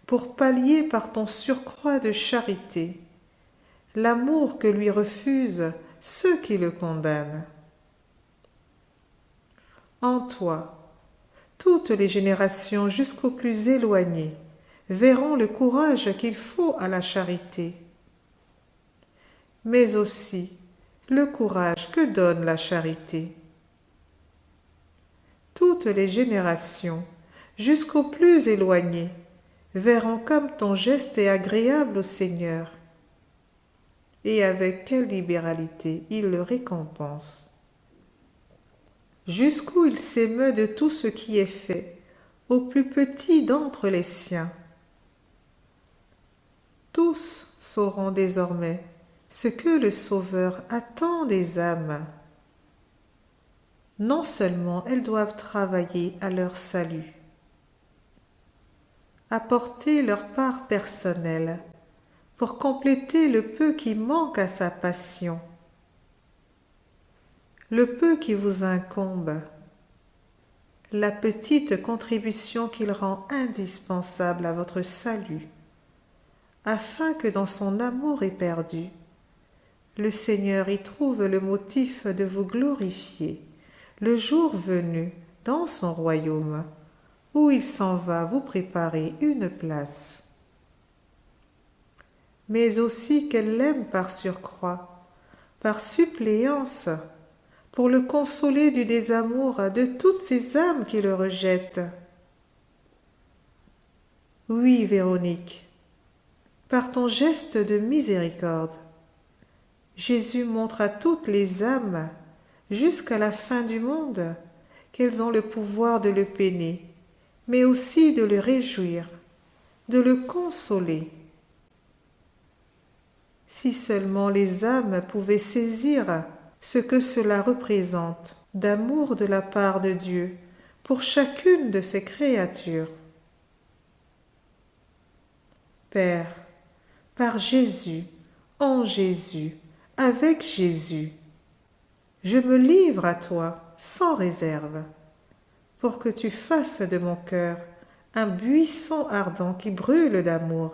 pour pallier par ton surcroît de charité l'amour que lui refusent ceux qui le condamnent. En toi, toutes les générations jusqu'aux plus éloignés verront le courage qu'il faut à la charité, mais aussi le courage que donne la charité. Toutes les générations jusqu'aux plus éloignés verront comme ton geste est agréable au Seigneur, et avec quelle libéralité il le récompense. Jusqu'où il s'émeut de tout ce qui est fait, au plus petit d'entre les siens. Tous sauront désormais ce que le Sauveur attend des âmes. Non seulement elles doivent travailler à leur salut, apporter leur part personnelle pour compléter le peu qui manque à sa passion, le peu qui vous incombe, la petite contribution qu'il rend indispensable à votre salut, afin que dans son amour éperdu, le Seigneur y trouve le motif de vous glorifier, le jour venu dans son royaume, où il s'en va vous préparer une place. Mais aussi qu'elle l'aime par surcroît, par suppléance, pour le consoler du désamour de toutes ces âmes qui le rejettent. Oui, Véronique, par ton geste de miséricorde, Jésus montre à toutes les âmes, jusqu'à la fin du monde, qu'elles ont le pouvoir de le peiner, mais aussi de le réjouir, de le consoler. Si seulement les âmes pouvaient saisir ce que cela représente d'amour de la part de Dieu pour chacune de ses créatures. Père, par Jésus, en Jésus, avec Jésus, je me livre à toi sans réserve, pour que tu fasses de mon cœur un buisson ardent qui brûle d'amour,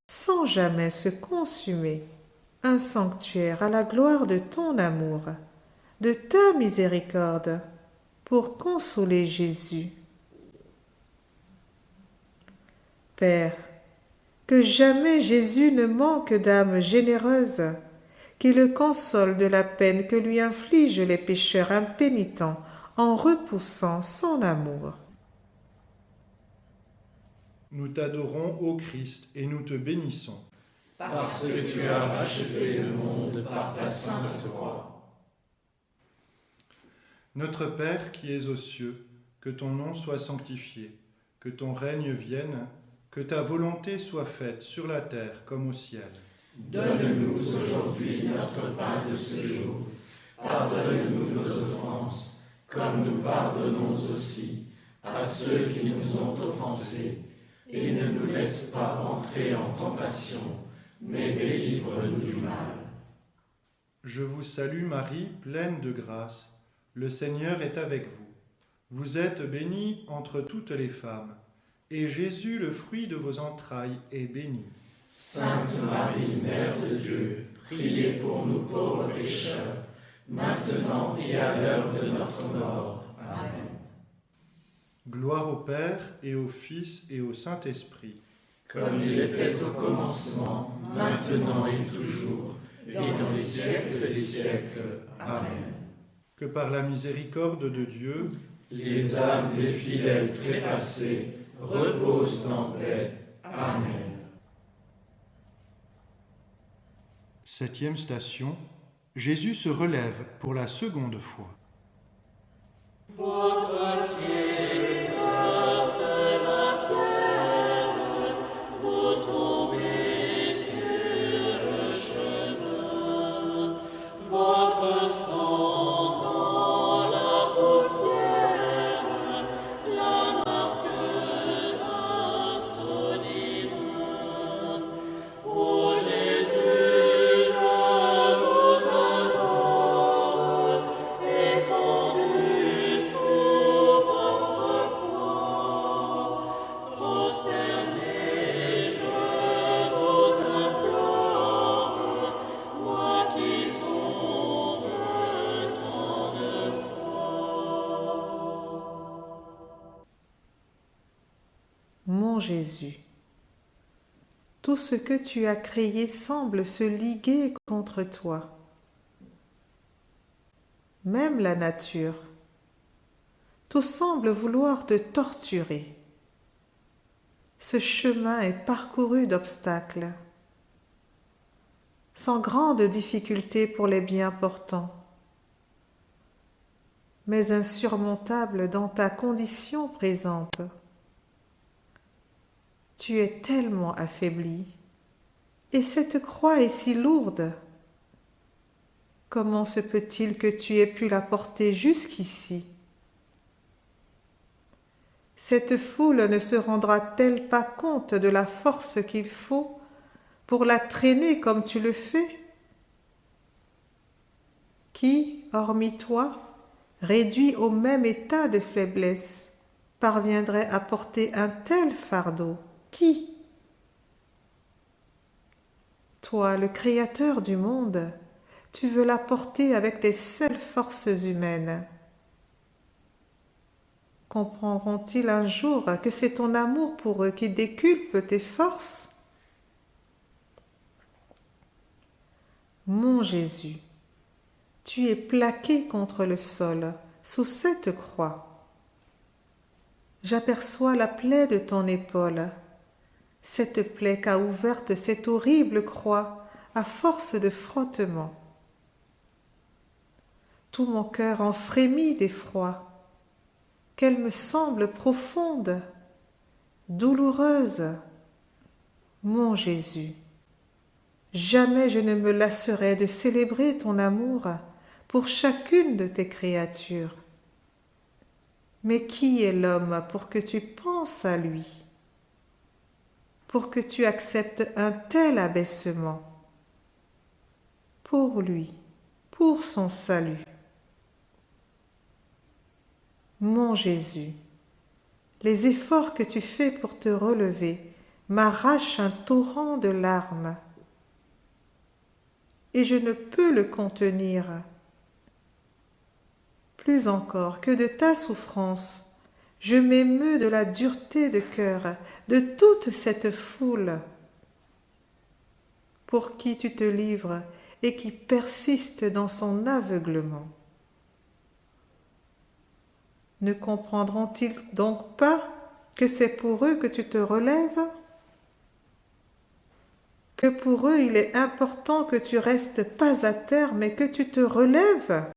sans jamais se consumer, un sanctuaire à la gloire de ton amour, de ta miséricorde, pour consoler Jésus. Père, que jamais Jésus ne manque d'âmes généreuses, qui le consolent de la peine que lui infligent les pécheurs impénitents en repoussant son amour. Nous t'adorons, ô Christ, et nous te bénissons. Parce que tu as racheté le monde par ta sainte croix. Notre Père qui es aux cieux, que ton nom soit sanctifié, que ton règne vienne, que ta volonté soit faite sur la terre comme au ciel. Donne-nous aujourd'hui notre pain de ce jour. Pardonne-nous nos offenses, comme nous pardonnons aussi à ceux qui nous ont offensés. Et ne nous laisse pas entrer en tentation, mais délivre-nous du mal. Je vous salue Marie, pleine de grâce. Le Seigneur est avec vous. Vous êtes bénie entre toutes les femmes, et Jésus, le fruit de vos entrailles, est béni. Sainte Marie, Mère de Dieu, priez pour nous pauvres pécheurs, maintenant et à l'heure de notre mort. Amen. Gloire au Père, et au Fils, et au Saint-Esprit. Comme il était au commencement, maintenant et toujours, et dans les siècles des siècles. Amen. Que par la miséricorde de Dieu, les âmes des fidèles trépassés reposent en paix. Amen. 7e station, Jésus se relève pour la seconde fois. Votre pied heurte la pierre, vous tombez sur le chemin. Votre sang dans la poussière, la marque d'un sceau divin. Ô Jésus, je vous adore, étendu sous votre croix. Prosterné, je vous implore, moi qui tombe tant de fois. Mon Jésus, tout ce que tu as créé semble se liguer contre toi. Même la nature, tout semble vouloir te torturer. ce chemin est parcouru d'obstacles, sans grande difficulté pour les bien portants, mais insurmontable dans ta condition présente. Tu es tellement affaibli, et cette croix est si lourde. Comment se peut-il que tu aies pu la porter jusqu'ici? Cette foule ne se rendra-t-elle pas compte de la force qu'il faut pour la traîner comme tu le fais? Qui, hormis toi, réduit au même état de faiblesse, parviendrait à porter un tel fardeau? Qui? Toi, le Créateur du monde, tu veux la porter avec tes seules forces humaines. Comprendront-ils un jour que c'est ton amour pour eux qui décuple tes forces? Mon Jésus, tu es plaqué contre le sol sous cette croix. J'aperçois la plaie de ton épaule, cette plaie qu'a ouverte cette horrible croix à force de frottement. Tout mon cœur en frémit d'effroi, qu'elle me semble profonde, douloureuse. Mon Jésus, jamais je ne me lasserai de célébrer ton amour pour chacune de tes créatures. Mais qui est l'homme pour que tu penses à lui, pour que tu acceptes un tel abaissement? Pour lui, pour son salut. Mon Jésus, les efforts que tu fais pour te relever m'arrachent un torrent de larmes, et je ne peux le contenir. Plus encore que de ta souffrance, je m'émeus de la dureté de cœur de toute cette foule pour qui tu te livres et qui persiste dans son aveuglement. Ne comprendront-ils donc pas que c'est pour eux que tu te relèves? Que pour eux il est important que tu restes pas à terre, mais que tu te relèves?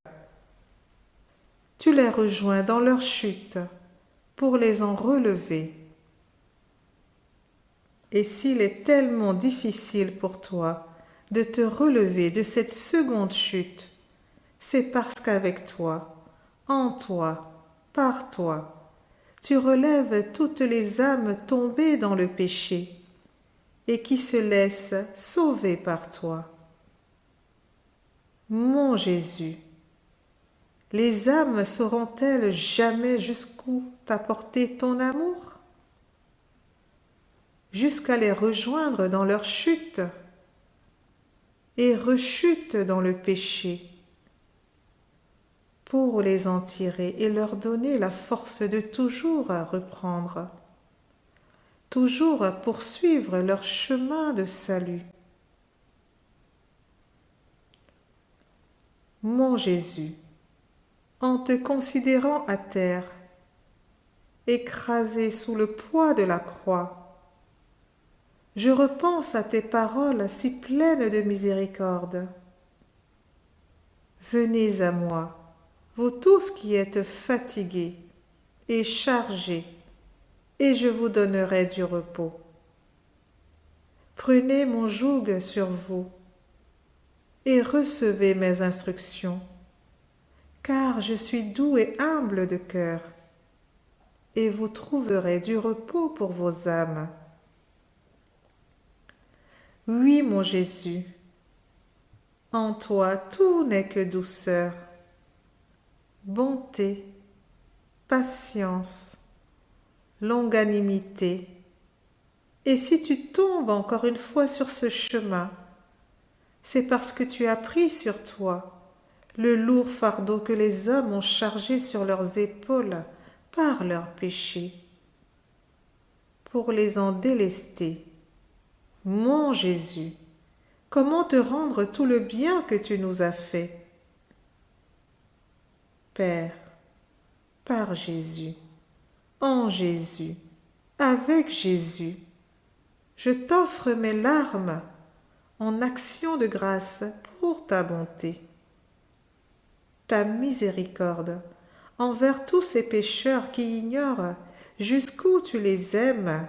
Tu les rejoins dans leur chute pour les en relever. Et s'il est tellement difficile pour toi de te relever de cette seconde chute, c'est parce qu'avec toi, en toi, par toi, tu relèves toutes les âmes tombées dans le péché et qui se laissent sauver par toi. Mon Jésus, les âmes sauront-elles jamais jusqu'où t'a porté ton amour? Jusqu'à les rejoindre dans leur chute et rechute dans le péché, pour les en tirer et leur donner la force de toujours reprendre, toujours poursuivre leur chemin de salut. Mon Jésus, en te considérant à terre, écrasé sous le poids de la croix, je repense à tes paroles si pleines de miséricorde. Venez à moi, vous tous qui êtes fatigués et chargés, et je vous donnerai du repos. Prenez mon joug sur vous et recevez mes instructions, car je suis doux et humble de cœur, et vous trouverez du repos pour vos âmes. Oui, mon Jésus, en toi tout n'est que douceur, bonté, patience, longanimité. Et si tu tombes encore une fois sur ce chemin, c'est parce que tu as pris sur toi le lourd fardeau que les hommes ont chargé sur leurs épaules par leurs péchés, pour les en délester. Mon Jésus, comment te rendre tout le bien que tu nous as fait? Père, par Jésus, en Jésus, avec Jésus. Je t'offre mes larmes en action de grâce pour ta bonté. Ta miséricorde envers tous ces pécheurs qui ignorent jusqu'où tu les aimes,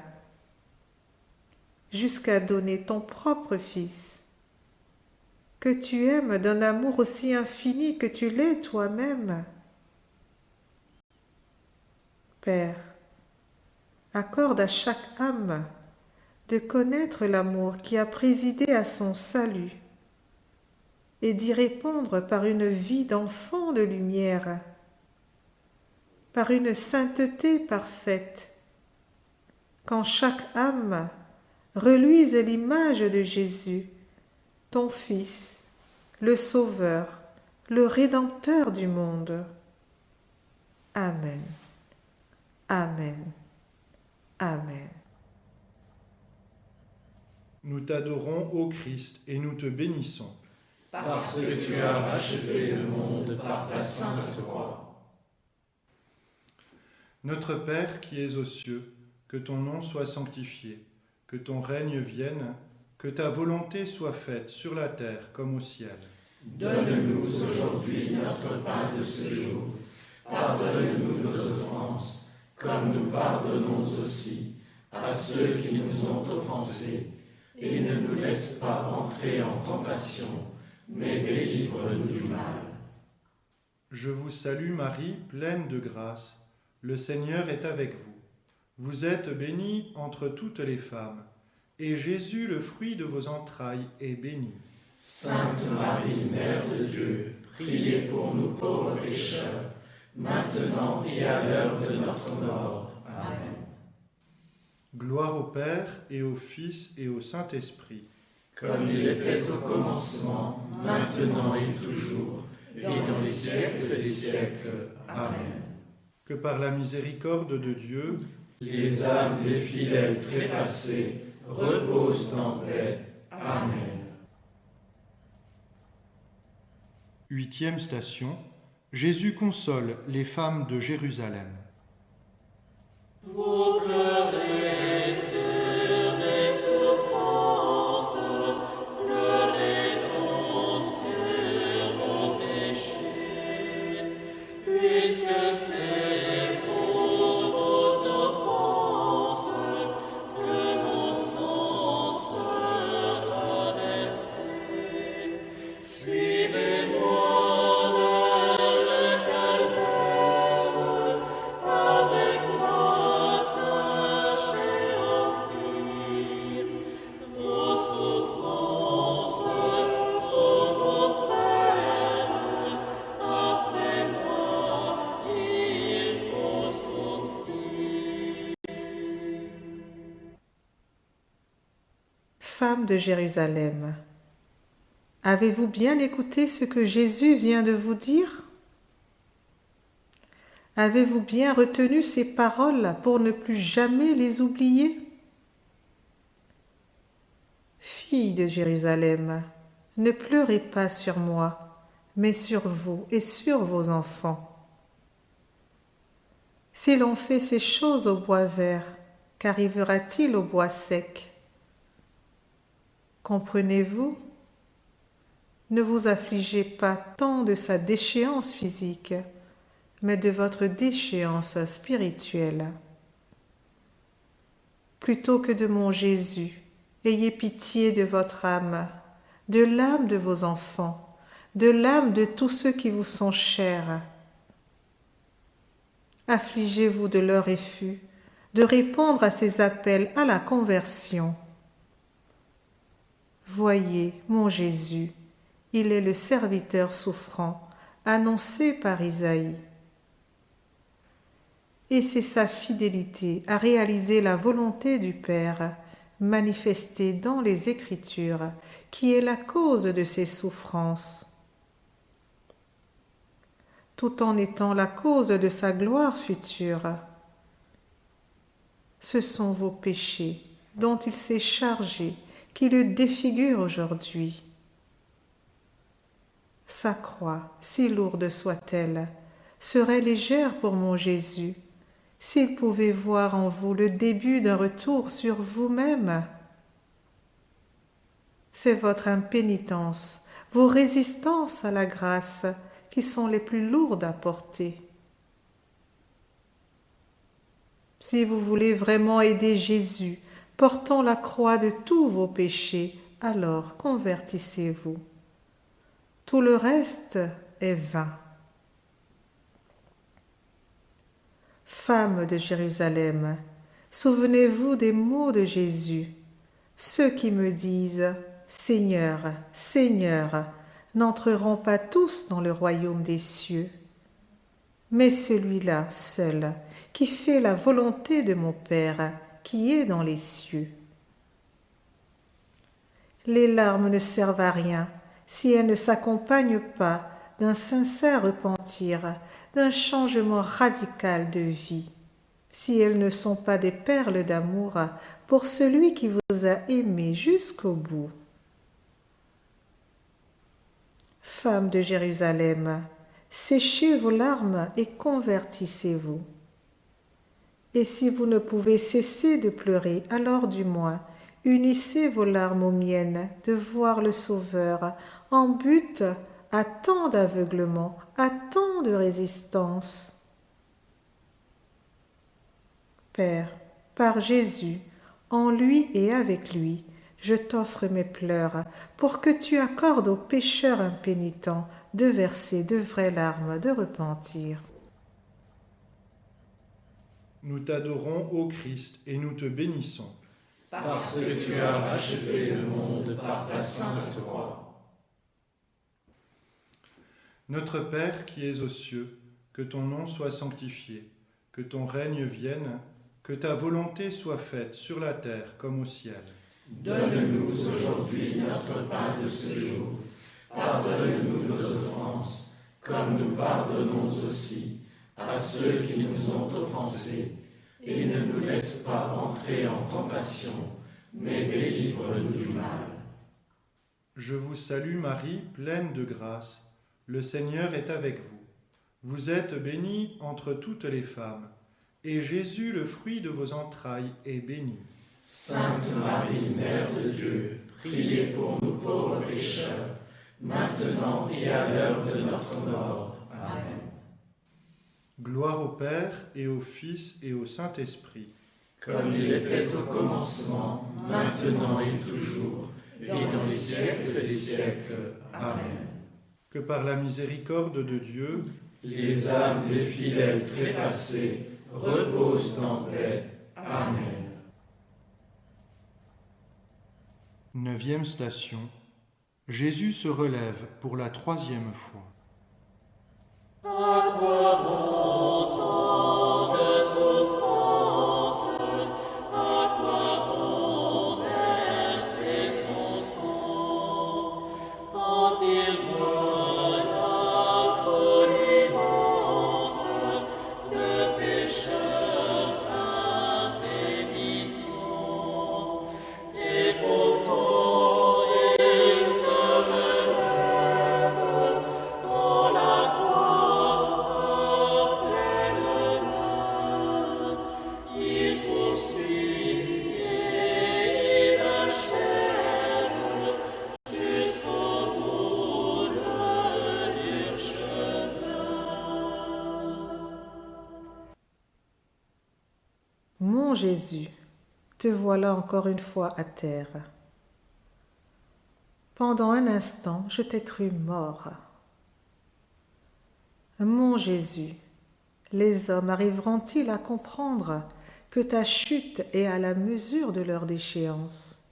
jusqu'à donner ton propre Fils, que tu aimes d'un amour aussi infini que tu l'es toi-même. Père, accorde à chaque âme de connaître l'amour qui a présidé à son salut et d'y répondre par une vie d'enfant de lumière, par une sainteté parfaite, qu'en chaque âme reluise l'image de Jésus, ton Fils, le Sauveur, le Rédempteur du monde. Amen. Amen. Amen. Nous t'adorons, ô Christ, et nous te bénissons. Parce que tu as racheté le monde par ta sainte croix. Notre Père qui es aux cieux, que ton nom soit sanctifié, que ton règne vienne, que ta volonté soit faite sur la terre comme au ciel. Donne-nous aujourd'hui notre pain de ce jour. Pardonne-nous nos offenses, comme nous pardonnons aussi à ceux qui nous ont offensés. Et ne nous laisse pas entrer en tentation, mais délivre-nous du mal. Je vous salue Marie, pleine de grâce. Le Seigneur est avec vous. Vous êtes bénie entre toutes les femmes, et Jésus, le fruit de vos entrailles, est béni. Sainte Marie, Mère de Dieu, priez pour nous pauvres pécheurs, maintenant et à l'heure de notre mort. Amen. Gloire au Père, et au Fils, et au Saint-Esprit. Comme il était au commencement, maintenant et toujours, et dans les siècles des siècles. Amen. Que par la miséricorde de Dieu, Les âmes des fidèles trépassés reposent en paix. Amen. 8e station, Jésus console les femmes de Jérusalem. Vous pleurez sur les souffrances, pleurez donc sur vos péchés, puisque c'est pour vos offenses que mon sang sera versé. Suivez-moi vers le calvaire, avec moi sachez offrir vos souffrances pour vos frères. Après moi, il faut souffrir. Femmes de Jérusalem, avez-vous bien écouté ce que Jésus vient de vous dire? Avez-vous bien retenu ces paroles pour ne plus jamais les oublier? Filles de Jérusalem, ne pleurez pas sur moi, mais sur vous et sur vos enfants. Si l'on fait ces choses au bois vert, qu'arrivera-t-il au bois sec? Comprenez-vous? Ne vous affligez pas tant de sa déchéance physique, mais de votre déchéance spirituelle. Plutôt que de mon Jésus, ayez pitié de votre âme, de l'âme de vos enfants, de l'âme de tous ceux qui vous sont chers. Affligez-vous de leur refus, de répondre à ces appels à la conversion. Voyez, mon Jésus, il est le serviteur souffrant, annoncé par Isaïe. Et c'est sa fidélité à réaliser la volonté du Père, manifestée dans les Écritures, qui est la cause de ses souffrances, tout en étant la cause de sa gloire future. Ce sont vos péchés dont il s'est chargé qui le défigurent aujourd'hui. Sa croix, si lourde soit-elle, serait légère pour mon Jésus, s'il pouvait voir en vous le début d'un retour sur vous-même. C'est votre impénitence, vos résistances à la grâce qui sont les plus lourdes à porter. Si vous voulez vraiment aider Jésus, portant la croix de tous vos péchés, alors convertissez-vous. Tout le reste est vain. Femmes de Jérusalem, souvenez-vous des mots de Jésus. Ceux qui me disent « Seigneur, Seigneur » n'entreront pas tous dans le royaume des cieux, mais celui-là seul qui fait la volonté de mon Père qui est dans les cieux. Les larmes ne servent à rien si elles ne s'accompagnent pas d'un sincère repentir, d'un changement radical de vie, si elles ne sont pas des perles d'amour pour celui qui vous a aimé jusqu'au bout. Femmes de Jérusalem, séchez vos larmes et convertissez-vous. Et si vous ne pouvez cesser de pleurer, alors du moins, unissez vos larmes aux miennes de voir le Sauveur en butte à tant d'aveuglement, à tant de résistance. Père, par Jésus, en lui et avec lui, je t'offre mes pleurs pour que tu accordes aux pécheurs impénitents de verser de vraies larmes de repentir. Nous t'adorons, ô Christ, et nous te bénissons. Parce que tu as racheté le monde par ta sainte croix. Notre Père qui es aux cieux, que ton nom soit sanctifié, que ton règne vienne, que ta volonté soit faite sur la terre comme au ciel. Donne-nous aujourd'hui notre pain de ce jour. Pardonne-nous nos offenses, comme nous pardonnons aussi à ceux qui nous ont offensés. Et ne nous laisse pas entrer en tentation, mais délivre-nous du mal. Je vous salue Marie, pleine de grâce. Le Seigneur est avec vous. Vous êtes bénie entre toutes les femmes, et Jésus, le fruit de vos entrailles, est béni. Sainte Marie, Mère de Dieu, priez pour nous pauvres pécheurs, maintenant et à l'heure de notre mort. Amen. Gloire au Père, et au Fils, et au Saint-Esprit. Comme il était au commencement, maintenant et toujours, et dans les siècles des siècles. Amen. Que par la miséricorde de Dieu, les âmes des fidèles trépassés reposent en paix. Amen. 9e station. Jésus se relève pour la 3e fois. À quoi bon tant de souffrance? À quoi bon verser son sang? Quand il voit la foule immense de pécheurs impénitents, et pourtant il se relève dans la croix pleine main. Il poursuit et il achève jusqu'au bout le dur chemin. Mon Jésus, te voilà encore une fois à terre. Pendant un instant, je t'ai cru mort. Mon Jésus, les hommes arriveront-ils à comprendre que ta chute est à la mesure de leur déchéance,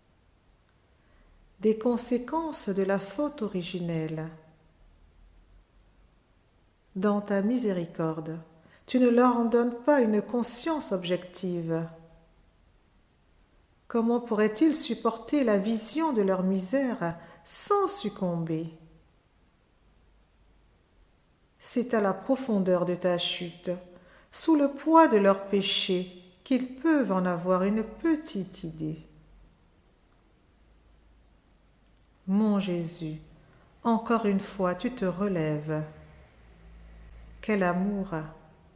des conséquences de la faute originelle? Dans ta miséricorde, tu ne leur en donnes pas une conscience objective. Comment pourraient-ils supporter la vision de leur misère sans succomber? C'est à la profondeur de ta chute, sous le poids de leurs péchés, qu'ils peuvent en avoir une petite idée. Mon Jésus, encore une fois tu te relèves. Quel amour,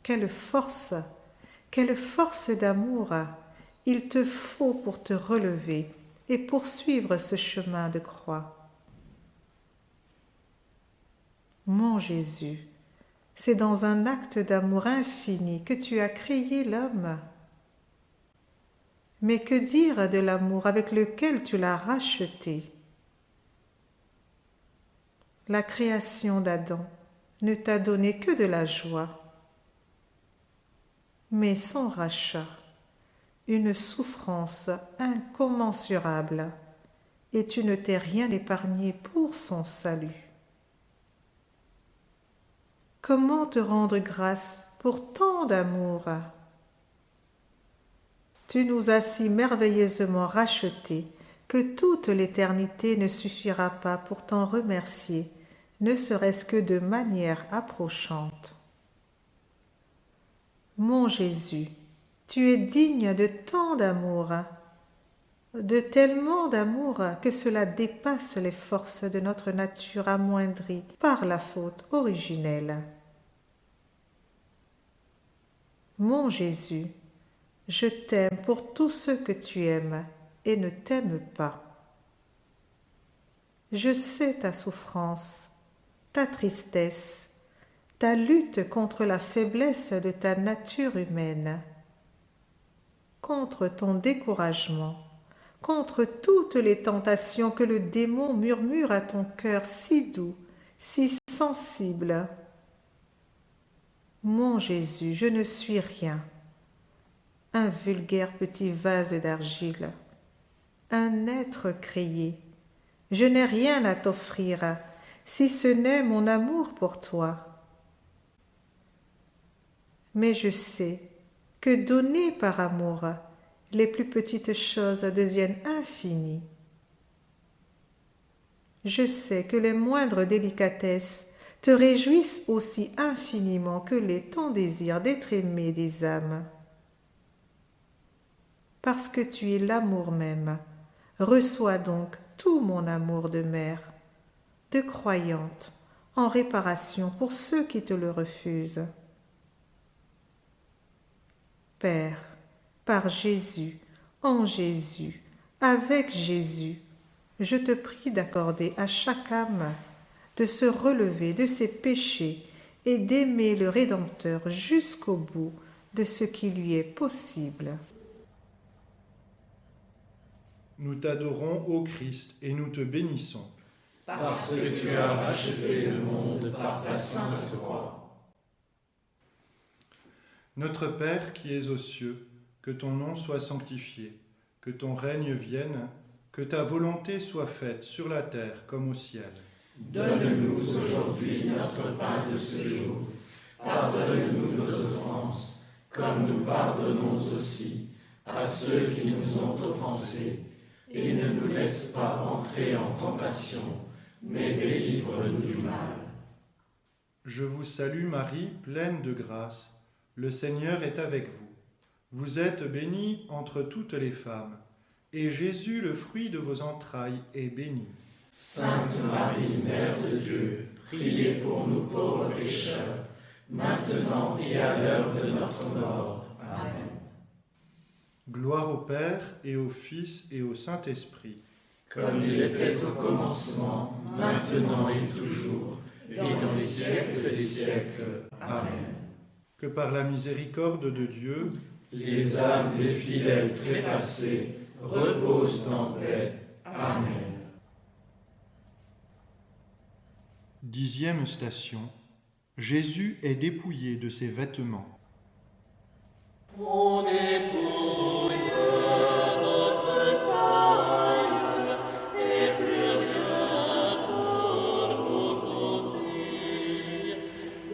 quelle force, Quelle force d'amour il te faut pour te relever et poursuivre ce chemin de croix. Mon Jésus, c'est dans un acte d'amour infini que tu as créé l'homme. Mais que dire de l'amour avec lequel tu l'as racheté? La création d'Adam ne t'a donné que de la joie. Mais son rachat, une souffrance incommensurable, et tu ne t'es rien épargné pour son salut. Comment te rendre grâce pour tant d'amour? Tu nous as si merveilleusement rachetés que toute l'éternité ne suffira pas pour t'en remercier, ne serait-ce que de manière approchante. Mon Jésus, tu es digne de tant d'amour, de tellement d'amour que cela dépasse les forces de notre nature amoindrie par la faute originelle. Mon Jésus, je t'aime pour tout ce que tu aimes et ne t'aime pas. Je sais ta souffrance, ta tristesse, ta lutte contre la faiblesse de ta nature humaine, contre ton découragement, contre toutes les tentations que le démon murmure à ton cœur si doux, si sensible. Mon Jésus, je ne suis rien, un vulgaire petit vase d'argile, un être créé. Je n'ai rien à t'offrir, si ce n'est mon amour pour toi. Mais je sais que donné par amour, les plus petites choses deviennent infinies. Je sais que les moindres délicatesses te réjouissent aussi infiniment que l'est ton désir d'être aimé des âmes. Parce que tu es l'amour même, reçois donc tout mon amour de mère, de croyante, en réparation pour ceux qui te le refusent. Père, par Jésus, en Jésus, avec Jésus, je te prie d'accorder à chaque âme de se relever de ses péchés et d'aimer le Rédempteur jusqu'au bout de ce qui lui est possible. Nous t'adorons, ô Christ, et nous te bénissons. Parce que tu as racheté le monde par ta sainte croix. Notre Père qui es aux cieux, que ton nom soit sanctifié, que ton règne vienne, que ta volonté soit faite sur la terre comme au ciel. Donne-nous aujourd'hui notre pain de ce jour. Pardonne-nous nos offenses, comme nous pardonnons aussi à ceux qui nous ont offensés. Et ne nous laisse pas entrer en tentation, mais délivre-nous du mal. Je vous salue Marie, pleine de grâce. Le Seigneur est avec vous. Vous êtes bénie entre toutes les femmes, et Jésus, le fruit de vos entrailles, est béni. Sainte Marie, Mère de Dieu, priez pour nous pauvres pécheurs, maintenant et à l'heure de notre mort. Amen. Gloire au Père, et au Fils, et au Saint-Esprit. Comme il était au commencement, maintenant et toujours, et dans les siècles des siècles. Amen. Que par la miséricorde de Dieu, les âmes des fidèles trépassés reposent en paix. Amen. 10e station. Jésus est dépouillé de ses vêtements. On dépouille votre taille et plus rien pour vous couvrir.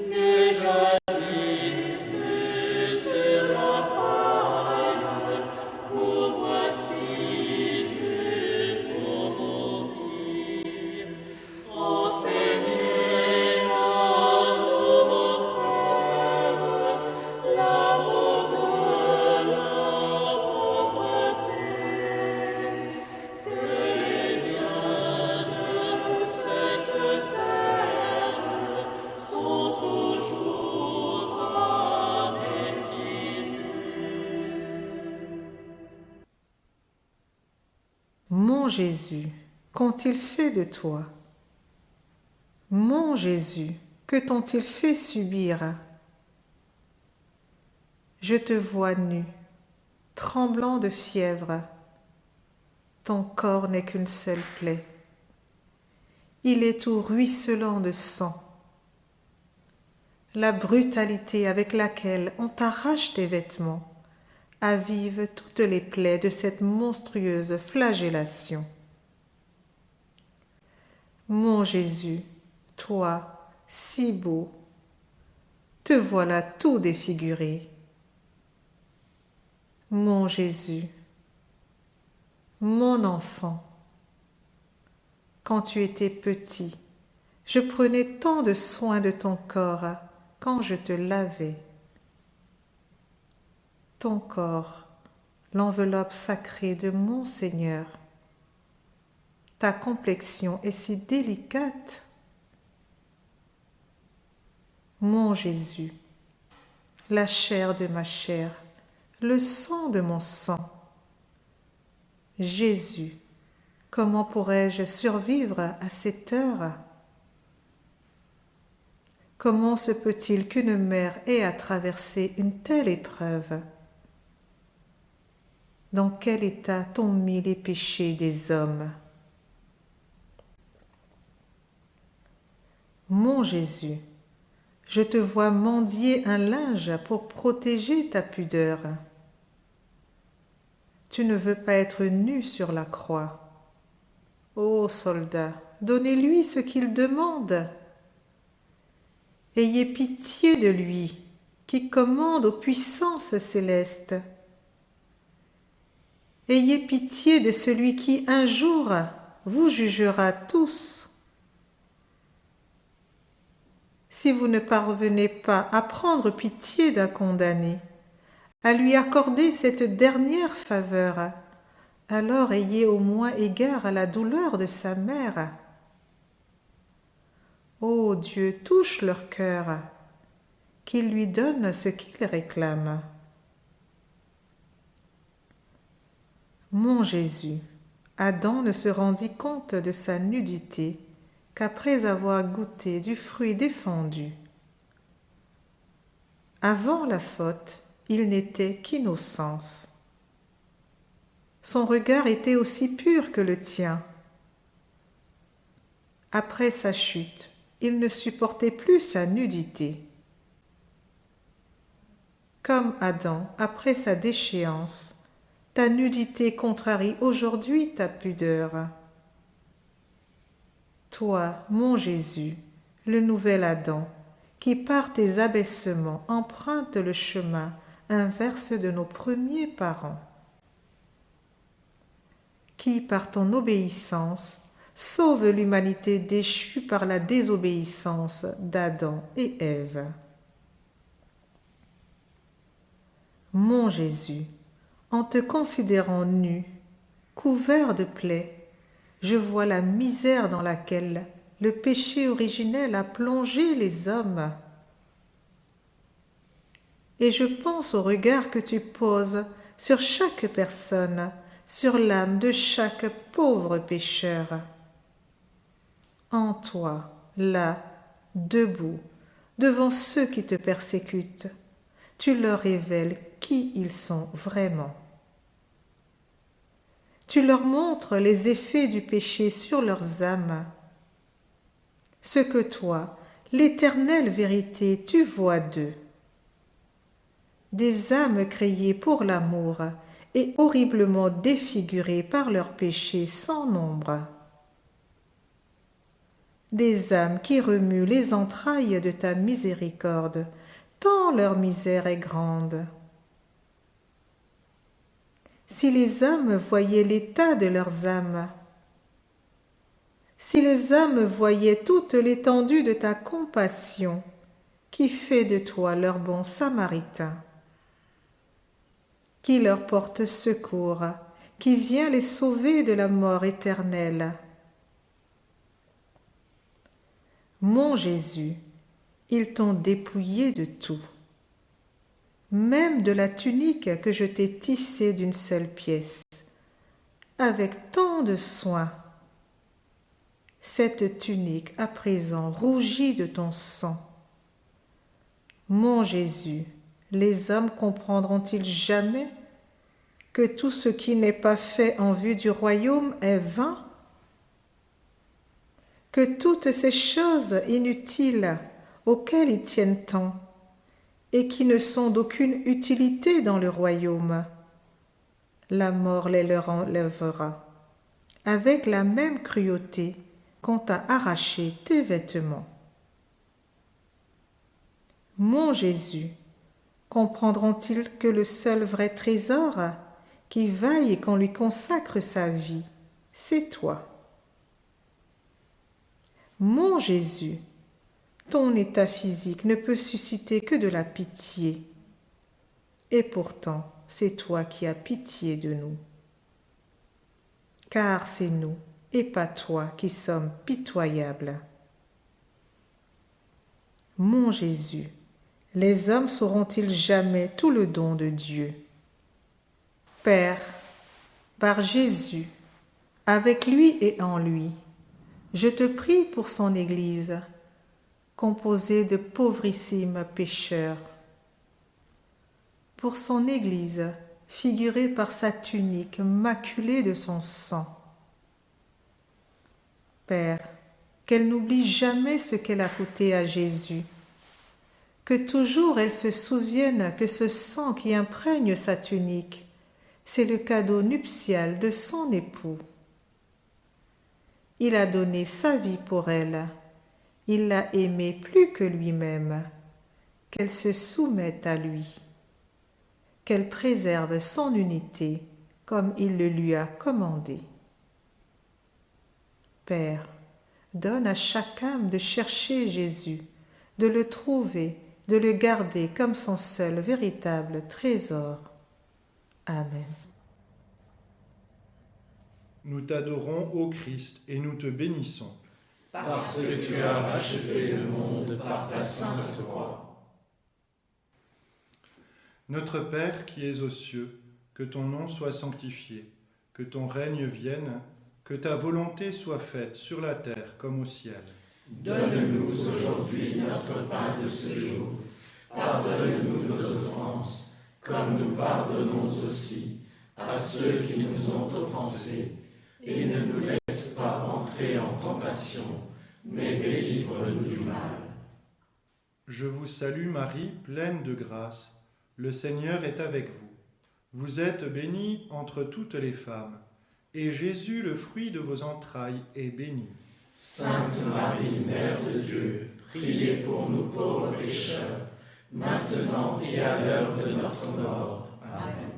Ne jadis plus sur la paille, vous voici nus pour mourir. Enseignez à tous vos frères l'amour de la pauvre Mon Jésus, qu'ont-ils fait de toi? Mon Jésus, que t'ont-ils fait subir? Je te vois nu, tremblant de fièvre. Ton corps n'est qu'une seule plaie. Il est tout ruisselant de sang. La brutalité avec laquelle on t'arrache tes vêtements avive toutes les plaies de cette monstrueuse flagellation. Mon Jésus, toi, si beau, te voilà tout défiguré. Mon Jésus, mon enfant, quand tu étais petit, je prenais tant de soin de ton corps quand je te lavais. Ton corps, l'enveloppe sacrée de mon Seigneur. Ta complexion est si délicate. Mon Jésus, la chair de ma chair, le sang de mon sang. Jésus, comment pourrais-je survivre à cette heure? Comment se peut-il qu'une mère ait à traverser une telle épreuve? Dans quel état t'ont mis les péchés des hommes? Mon Jésus, je te vois mendier un linge pour protéger ta pudeur. Tu ne veux pas être nu sur la croix. Ô soldats, donnez-lui ce qu'il demande. Ayez pitié de lui, qui commande aux puissances célestes. Ayez pitié de celui qui, un jour, vous jugera tous. Si vous ne parvenez pas à prendre pitié d'un condamné, à lui accorder cette dernière faveur, alors ayez au moins égard à la douleur de sa mère. Ô Dieu, touche leur cœur, qu'il lui donne ce qu'il réclame. Mon Jésus, Adam ne se rendit compte de sa nudité qu'après avoir goûté du fruit défendu. Avant la faute, il n'était qu'innocence. Son regard était aussi pur que le tien. Après sa chute, il ne supportait plus sa nudité. Comme Adam, après sa déchéance, ta nudité contrarie aujourd'hui ta pudeur. Toi, mon Jésus, le nouvel Adam, qui par tes abaissements emprunte le chemin inverse de nos premiers parents, qui par ton obéissance sauve l'humanité déchue par la désobéissance d'Adam et Ève. Mon Jésus, en te considérant nu, couvert de plaies, je vois la misère dans laquelle le péché originel a plongé les hommes. Et je pense au regard que tu poses sur chaque personne, sur l'âme de chaque pauvre pécheur. En toi, là, debout, devant ceux qui te persécutent, tu leur révèles qui ils sont vraiment. Tu leur montres les effets du péché sur leurs âmes. Ce que toi, l'éternelle vérité, tu vois d'eux. Des âmes créées pour l'amour et horriblement défigurées par leurs péchés sans nombre. Des âmes qui remuent les entrailles de ta miséricorde, tant leur misère est grande. Si les hommes voyaient l'état de leurs âmes, si les hommes voyaient toute l'étendue de ta compassion, qui fait de toi leur bon samaritain, qui leur porte secours, qui vient les sauver de la mort éternelle. Mon Jésus, ils t'ont dépouillé de tout, même de la tunique que je t'ai tissée d'une seule pièce, avec tant de soin. Cette tunique à présent rougit de ton sang. Mon Jésus, les hommes comprendront-ils jamais que tout ce qui n'est pas fait en vue du royaume est vain? Que toutes ces choses inutiles auxquelles ils tiennent tant et qui ne sont d'aucune utilité dans le royaume, la mort les leur enlèvera, avec la même cruauté qu'on t'a arraché tes vêtements. Mon Jésus, comprendront-ils que le seul vrai trésor qui vaille et qu'on lui consacre sa vie, c'est toi? Mon Jésus, ton état physique ne peut susciter que de la pitié. Et pourtant, c'est toi qui as pitié de nous. Car c'est nous, et pas toi, qui sommes pitoyables. Mon Jésus, les hommes sauront-ils jamais tout le don de Dieu? Père, par Jésus, avec lui et en lui, je te prie pour son Église, composée de pauvrissimes pécheurs. Pour son Église, figurée par sa tunique maculée de son sang. Père, qu'elle n'oublie jamais ce qu'elle a coûté à Jésus, que toujours elle se souvienne que ce sang qui imprègne sa tunique, c'est le cadeau nuptial de son époux. Il a donné sa vie pour elle, il l'a aimée plus que lui-même, qu'elle se soumette à lui, qu'elle préserve son unité comme il le lui a commandé. Père, donne à chaque âme de chercher Jésus, de le trouver, de le garder comme son seul véritable trésor. Amen. Nous t'adorons, ô Christ, et nous te bénissons. Parce que tu as racheté le monde par ta sainte croix. Notre Père qui es aux cieux, que ton nom soit sanctifié, que ton règne vienne, que ta volonté soit faite sur la terre comme au ciel. Donne-nous aujourd'hui notre pain de ce jour. Pardonne-nous nos offenses, comme nous pardonnons aussi à ceux qui nous ont offensés. Et ne nous laisse pas entrer en tentation, mais délivre-nous du mal. Je vous salue Marie, pleine de grâce. Le Seigneur est avec vous. Vous êtes bénie entre toutes les femmes, et Jésus, le fruit de vos entrailles, est béni. Sainte Marie, Mère de Dieu, priez pour nous pauvres pécheurs, maintenant et à l'heure de notre mort. Amen.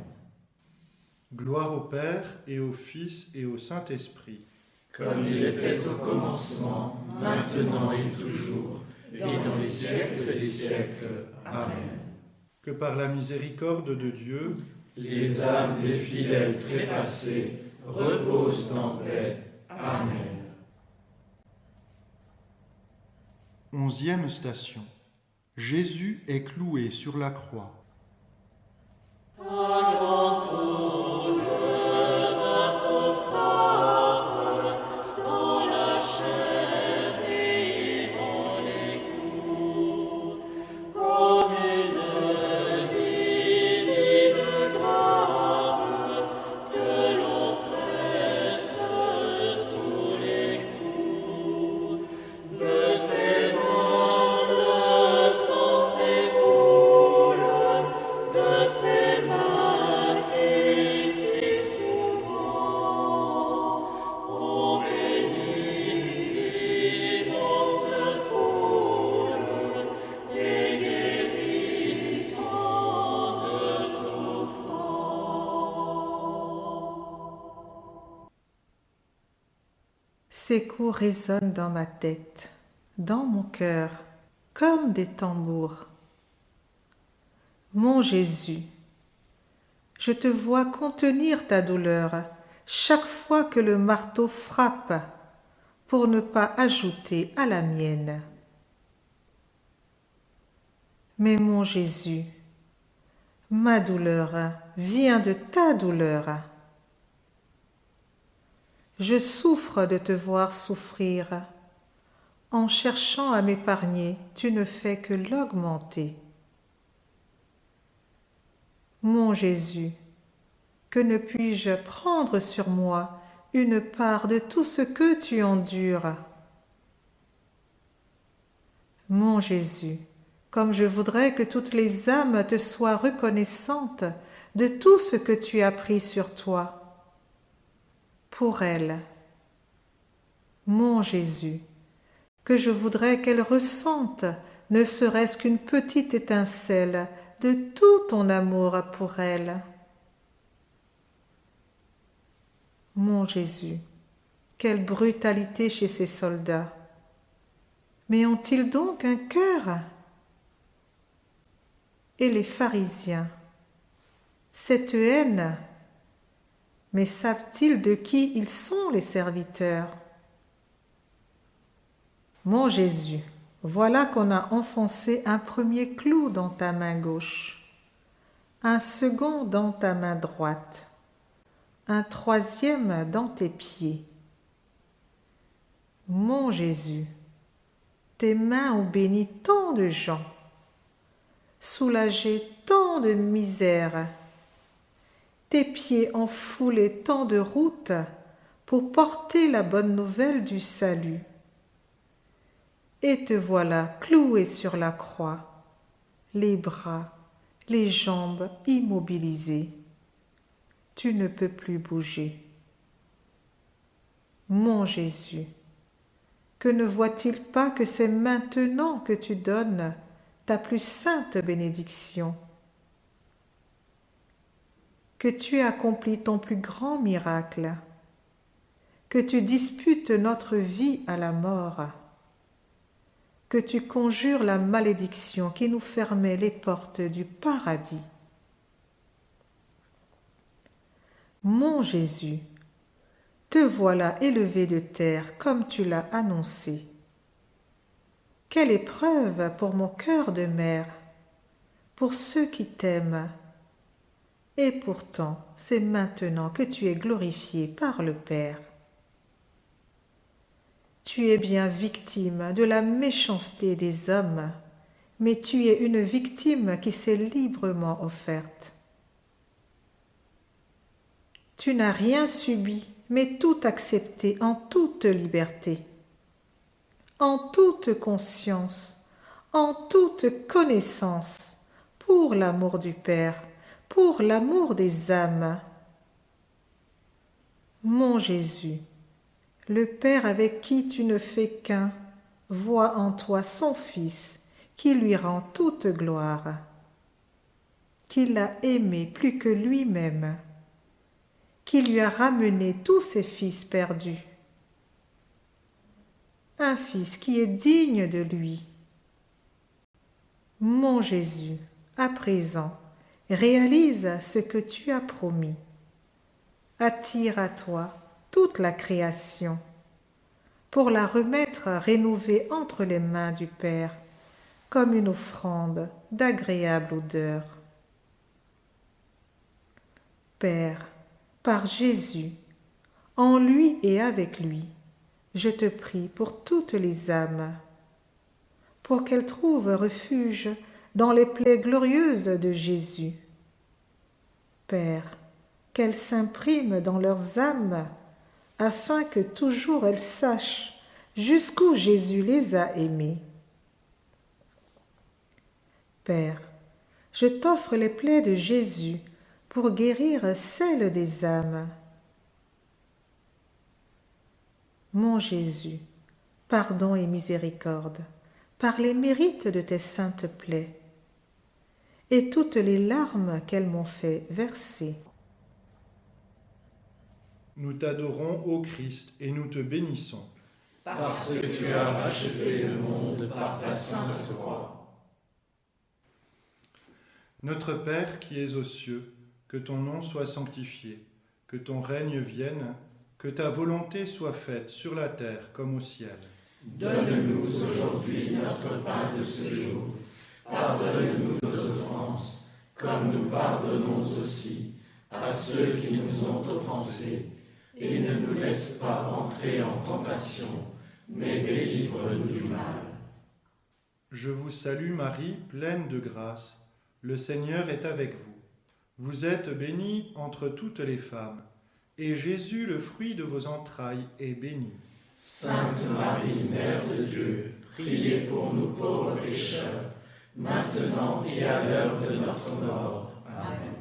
Gloire au Père, et au Fils, et au Saint-Esprit. Comme il était au commencement, maintenant et toujours, et dans les siècles des siècles. Amen. Que par la miséricorde de Dieu, Les âmes des fidèles trépassés reposent en paix. Amen. 11e station. Jésus est cloué sur la croix. Dans la chair et dans les clous, comme une divine grappe que l'on presse sous les coups. De ses mains le sang s'écoule, de ses mains qui si souvent ont béni l'immense foule et guéri tant de souffrances. Ces coups résonnent dans ma tête, dans mon cœur, comme des tambours. Mon Jésus, je te vois contenir ta douleur chaque fois que le marteau frappe pour ne pas ajouter à la mienne. Mais mon Jésus, ma douleur vient de ta douleur. Je souffre de te voir souffrir. En cherchant à m'épargner, tu ne fais que l'augmenter. Mon Jésus, que ne puis-je prendre sur moi une part de tout ce que tu endures? Mon Jésus, comme je voudrais que toutes les âmes te soient reconnaissantes de tout ce que tu as pris sur toi. Pour elles, mon Jésus, que je voudrais qu'elles ressentent, ne serait-ce qu'une petite étincelle de tout ton amour pour elles. Mon Jésus, quelle brutalité chez ces soldats! Mais ont-ils donc un cœur? Et les pharisiens, cette haine, mais savent-ils de qui ils sont les serviteurs? Mon Jésus, voilà qu'on a enfoncé un premier clou dans ta main gauche, un second dans ta main droite, un troisième dans tes pieds. Mon Jésus, tes mains ont béni tant de gens, soulagé tant de misères, tes pieds ont foulé tant de routes pour porter la bonne nouvelle du salut. Et te voilà cloué sur la croix, les bras, les jambes immobilisées. Tu ne peux plus bouger. Mon Jésus, que ne voit-il pas que c'est maintenant que tu donnes ta plus sainte bénédiction, que tu accomplis ton plus grand miracle, que tu disputes notre vie à la mort, que tu conjures la malédiction qui nous fermait les portes du paradis. Mon Jésus, te voilà élevé de terre comme tu l'as annoncé. Quelle épreuve pour mon cœur de mère, pour ceux qui t'aiment. Et pourtant, c'est maintenant que tu es glorifié par le Père. Tu es bien victime de la méchanceté des hommes, mais tu es une victime qui s'est librement offerte. Tu n'as rien subi, mais tout accepté en toute liberté, en toute conscience, en toute connaissance, pour l'amour du Père, pour l'amour des âmes. Mon Jésus, le Père avec qui tu ne fais qu'un, voit en toi son Fils, qui lui rend toute gloire, qui l'a aimé plus que lui-même, qui lui a ramené tous ses fils perdus. Un Fils qui est digne de lui. Mon Jésus, à présent, réalise ce que tu as promis. Attire à toi toute la création, pour la remettre rénovée entre les mains du Père, comme une offrande d'agréable odeur. Père, par Jésus, en lui et avec lui, je te prie pour toutes les âmes, pour qu'elles trouvent refuge dans les plaies glorieuses de Jésus. Père, qu'elles s'impriment dans leurs âmes, afin que toujours elles sachent jusqu'où Jésus les a aimées. Père, je t'offre les plaies de Jésus pour guérir celles des âmes. Mon Jésus, pardon et miséricorde, par les mérites de tes saintes plaies, et toutes les larmes qu'elles m'ont fait verser. Nous t'adorons, ô Christ, et nous te bénissons. Parce que tu as racheté le monde par ta sainte croix. Notre Père qui es aux cieux, que ton nom soit sanctifié, que ton règne vienne, que ta volonté soit faite sur la terre comme au ciel. Donne-nous aujourd'hui notre pain de ce jour. Pardonne-nous nos offenses, comme nous pardonnons aussi à ceux qui nous ont offensés. Et ne nous laisse pas entrer en tentation, mais délivre-nous du mal. Je vous salue Marie, pleine de grâce. Le Seigneur est avec vous. Vous êtes bénie entre toutes les femmes, et Jésus, le fruit de vos entrailles, est béni. Sainte Marie, Mère de Dieu, priez pour nous pauvres pécheurs, maintenant et à l'heure de notre mort. Amen.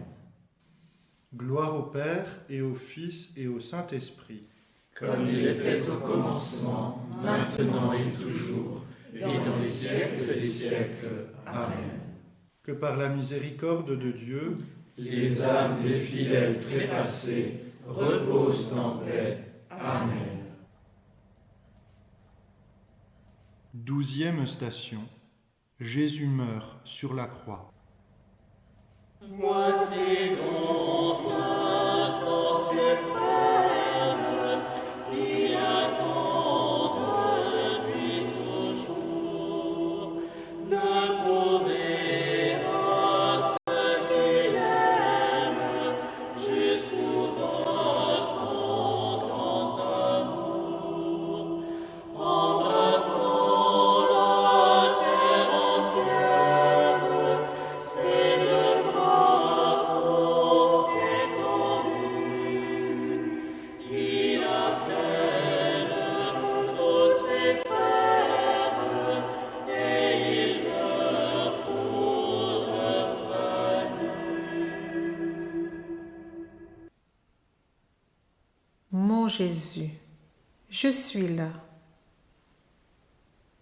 Gloire au Père, et au Fils, et au Saint-Esprit. Comme il était au commencement, maintenant et toujours, et dans les siècles des siècles. Amen. Que par la miséricorde de Dieu, Les âmes des fidèles trépassés reposent en paix. Amen. 12e station. Jésus meurt sur la croix. Voici donc l'instant suprême qui attend depuis toujours de prouver à ceux qu'il aime jusqu'où va son grand amour, embrassant la terre entière. C'est le bras sont étendus, il appelle tous ses frères et il meurt pour leur salut. Mon Jésus, je suis là.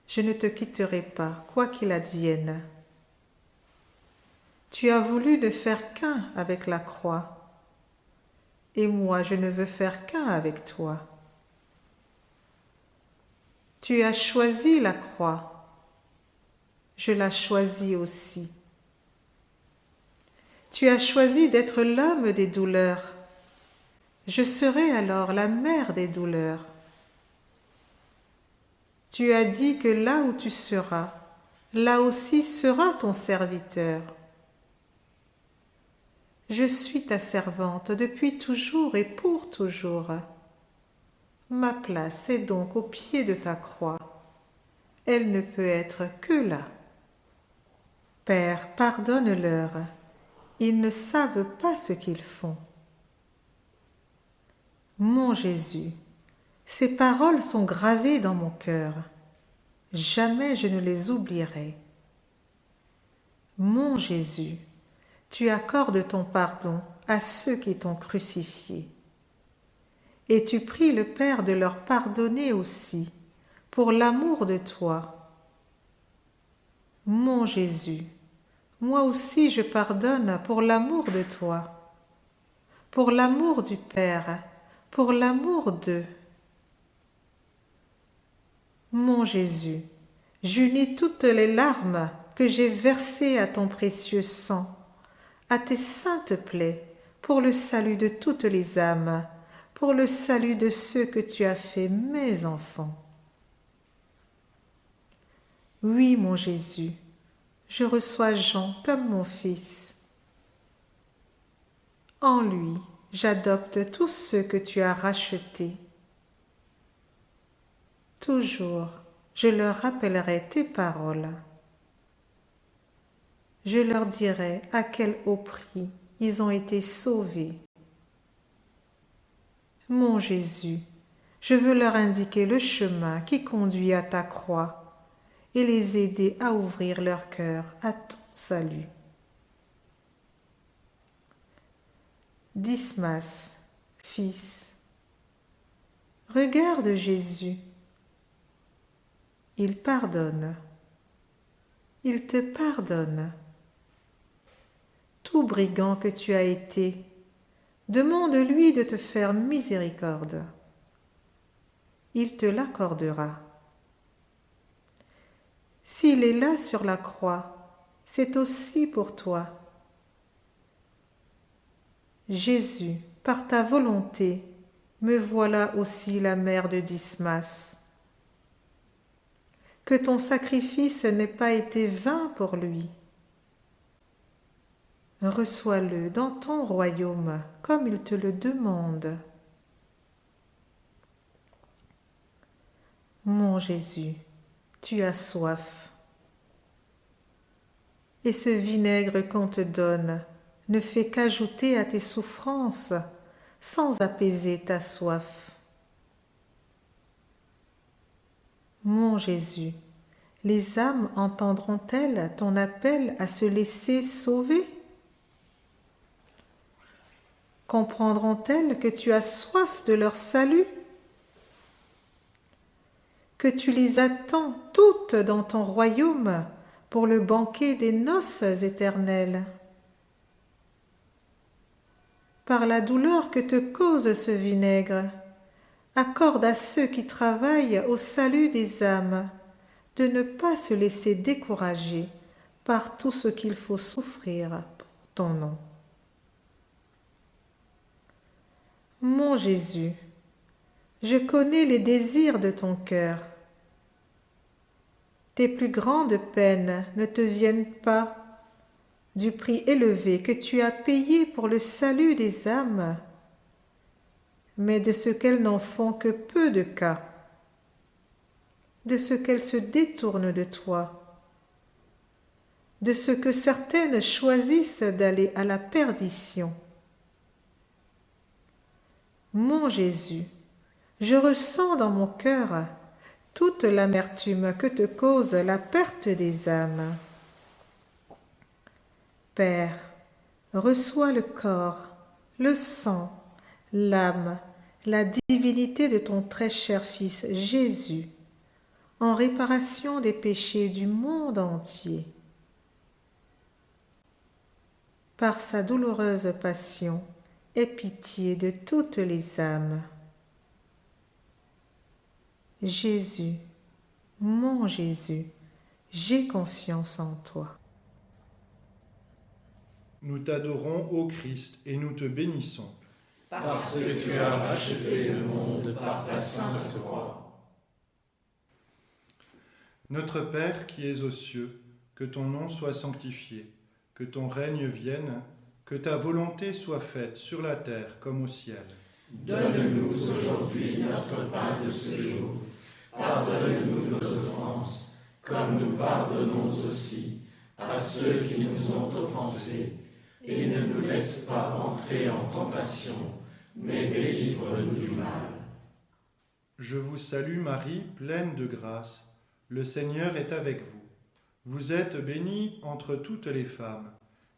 Je ne te quitterai pas, quoi qu'il advienne. Tu as voulu ne faire qu'un avec la croix, et moi je ne veux faire qu'un avec toi. Tu as choisi la croix, je la choisis aussi. Tu as choisi d'être l'homme des douleurs, je serai alors la mère des douleurs. Tu as dit que là où tu seras, là aussi sera ton serviteur. Je suis ta servante depuis toujours et pour toujours. Ma place est donc au pied de ta croix. Elle ne peut être que là. Père, pardonne-leur. Ils ne savent pas ce qu'ils font. Mon Jésus, ces paroles sont gravées dans mon cœur. Jamais je ne les oublierai. Mon Jésus, tu accordes ton pardon à ceux qui t'ont crucifié. Et tu pries le Père de leur pardonner aussi, pour l'amour de toi. Mon Jésus, moi aussi je pardonne pour l'amour de toi, pour l'amour du Père, pour l'amour d'eux. Mon Jésus, j'unis toutes les larmes que j'ai versées à ton précieux sang, à tes saintes plaies, pour le salut de toutes les âmes, pour le salut de ceux que tu as fait mes enfants. Oui, mon Jésus, je reçois Jean comme mon fils. En lui, j'adopte tous ceux que tu as rachetés. Toujours, je leur rappellerai tes paroles. Je leur dirai à quel haut prix ils ont été sauvés. Mon Jésus, je veux leur indiquer le chemin qui conduit à ta croix et les aider à ouvrir leur cœur à ton salut. Dismas, fils, regarde Jésus. Il pardonne. Il te pardonne. Tout brigand que tu as été, demande-lui de te faire miséricorde. Il te l'accordera. S'il est là sur la croix, c'est aussi pour toi. Jésus, par ta volonté, me voilà aussi la mère de Dismas. Que ton sacrifice n'ait pas été vain pour lui. Reçois-le dans ton royaume comme il te le demande. mon Jésus, tu as soif. Et ce vinaigre qu'on te donne ne fait qu'ajouter à tes souffrances sans apaiser ta soif. Mon Jésus, les âmes entendront-elles ton appel à se laisser sauver? Comprendront-elles que tu as soif de leur salut? Que tu les attends toutes dans ton royaume pour le banquet des noces éternelles? Par la douleur que te cause ce vinaigre, accorde à ceux qui travaillent au salut des âmes de ne pas se laisser décourager par tout ce qu'il faut souffrir pour ton nom. Mon Jésus, je connais les désirs de ton cœur. Tes plus grandes peines ne te viennent pas du prix élevé que tu as payé pour le salut des âmes, mais de ce qu'elles n'en font que peu de cas, de ce qu'elles se détournent de toi, de ce que certaines choisissent d'aller à la perdition. Mon Jésus, je ressens dans mon cœur toute l'amertume que te cause la perte des âmes. Père, reçois le corps, le sang, l'âme, la divinité de ton très cher Fils Jésus, en réparation des péchés du monde entier. Par sa douloureuse passion, aie pitié de toutes les âmes. Jésus, mon Jésus, j'ai confiance en toi. Nous t'adorons, ô Christ, et nous te bénissons. Parce que tu as racheté le monde par ta sainte croix. Notre Père qui es aux cieux, que ton nom soit sanctifié, que ton règne vienne, que ta volonté soit faite sur la terre comme au ciel. Donne-nous aujourd'hui notre pain de ce jour. Pardonne-nous nos offenses, comme nous pardonnons aussi à ceux qui nous ont offensés. Et ne nous laisse pas entrer en tentation, mais délivre-nous du mal. Je vous salue Marie, pleine de grâce. Le Seigneur est avec vous. Vous êtes bénie entre toutes les femmes,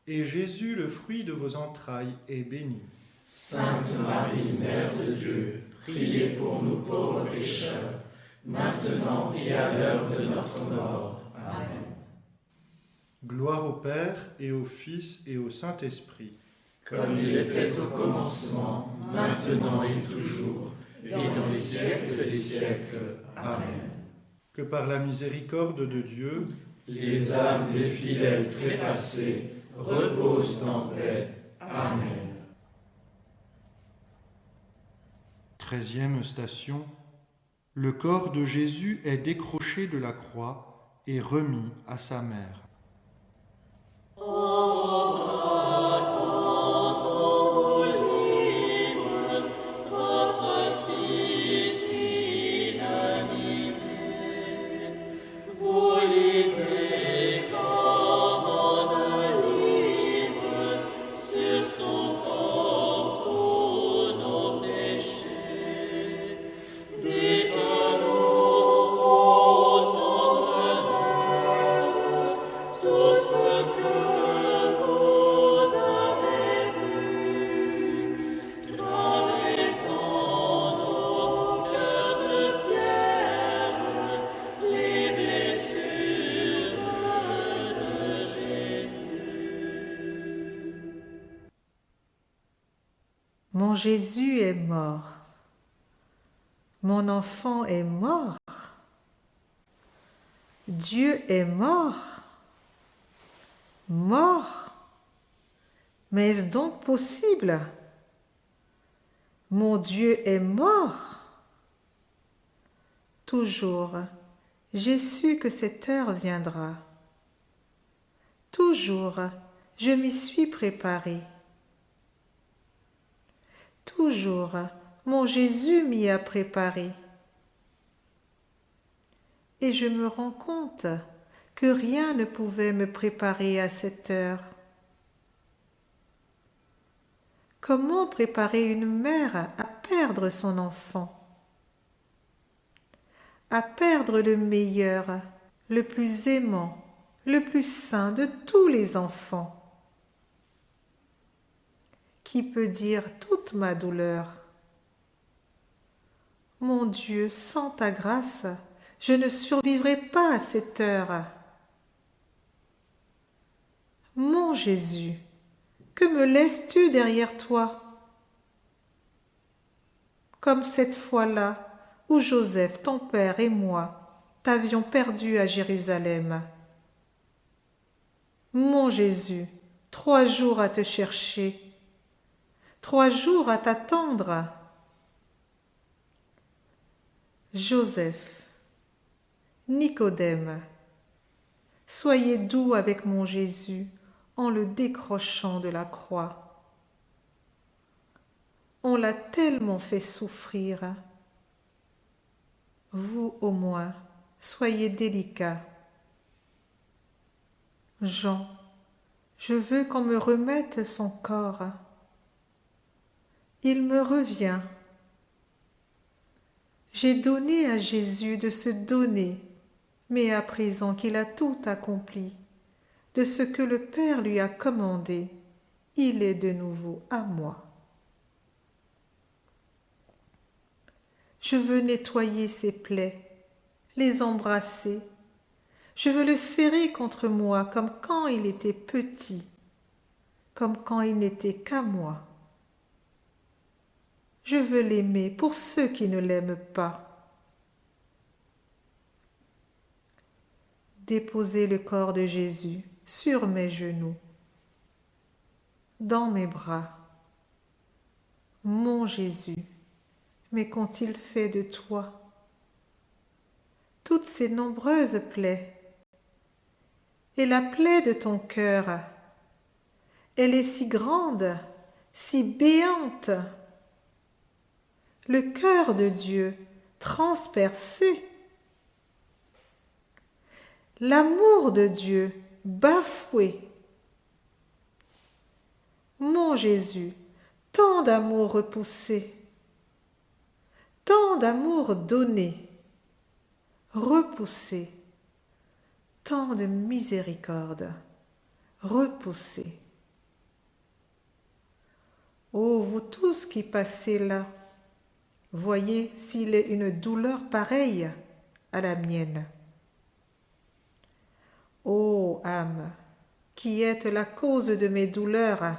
et Jésus, le fruit de vos entrailles, est béni. Sainte Marie, Mère de Dieu, priez pour nous pauvres pécheurs, maintenant et à l'heure de notre mort. Amen. Gloire au Père et au Fils et au Saint-Esprit. Comme il était au commencement, maintenant et toujours, et dans les siècles des siècles. Amen. Que par la miséricorde de Dieu, Les âmes des fidèles trépassés reposent en paix. Amen. 13e station, le corps de Jésus est décroché de la croix et remis à sa mère. Votre Fils inanimé, vous lisez comme en un livre sur son corps tous nos péchés. Dites-nous, ô tendre Mère, tout ce que vous avez vu. Gravez en nos cœurs de pierre les blessures de Jésus. Mon Jésus est mort. Mon enfant est mort. Dieu est mort. Mort. Mais est-ce donc possible? Mon Dieu est mort. Toujours, j'ai su que cette heure viendra. Toujours, je m'y suis préparée. Toujours, mon Jésus m'y a préparé. et je me rends compte que rien ne pouvait me préparer à cette heure. Comment préparer une mère à perdre son enfant, à perdre le meilleur, le plus aimant, le plus saint de tous les enfants? Qui peut dire toute ma douleur? Mon Dieu, sans ta grâce, je ne survivrai pas à cette heure. Mon Jésus, que me laisses-tu derrière toi? Comme cette fois-là où Joseph, ton père et moi t'avions perdu à Jérusalem. Mon Jésus, 3 jours à te chercher, 3 jours à t'attendre. Joseph, Nicodème, soyez doux avec mon Jésus en le décrochant de la croix. On l'a tellement fait souffrir. Vous au moins, soyez délicats. Jean, je veux qu'on me remette son corps. Il me revient. J'ai donné à Jésus de se donner, mais à présent qu'il a tout accompli, de ce que le Père lui a commandé, il est de nouveau à moi. Je veux nettoyer ses plaies, les embrasser. Je veux le serrer contre moi comme quand il était petit, comme quand il n'était qu'à moi. Je veux l'aimer pour ceux qui ne l'aiment pas. Déposer le corps de Jésus sur mes genoux, dans mes bras. Mon Jésus, mais qu'ont-ils fait de toi? Toutes ces nombreuses plaies, et la plaie de ton cœur, elle est si grande, si béante. Le cœur de Dieu transpercé. L'amour de Dieu bafoué. Mon Jésus, tant d'amour repoussé, tant d'amour donné, repoussé, tant de miséricorde, repoussé. Ô vous tous qui passez là, voyez s'il est une douleur pareille à la mienne. Ô âme, qui êtes la cause de mes douleurs,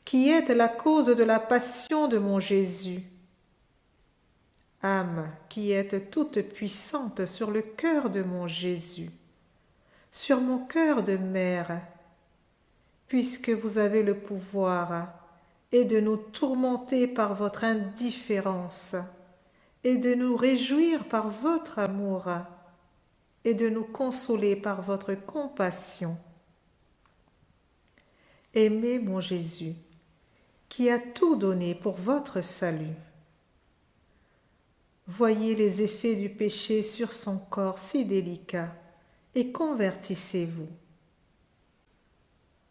qui êtes la cause de la passion de mon Jésus, âme qui êtes toute puissante sur le cœur de mon Jésus, sur mon cœur de mère, puisque vous avez le pouvoir et de nous tourmenter par votre indifférence, et de nous réjouir par votre amour, et de nous consoler par votre compassion. Aimez mon Jésus, qui a tout donné pour votre salut. Voyez les effets du péché sur son corps si délicat, et convertissez-vous.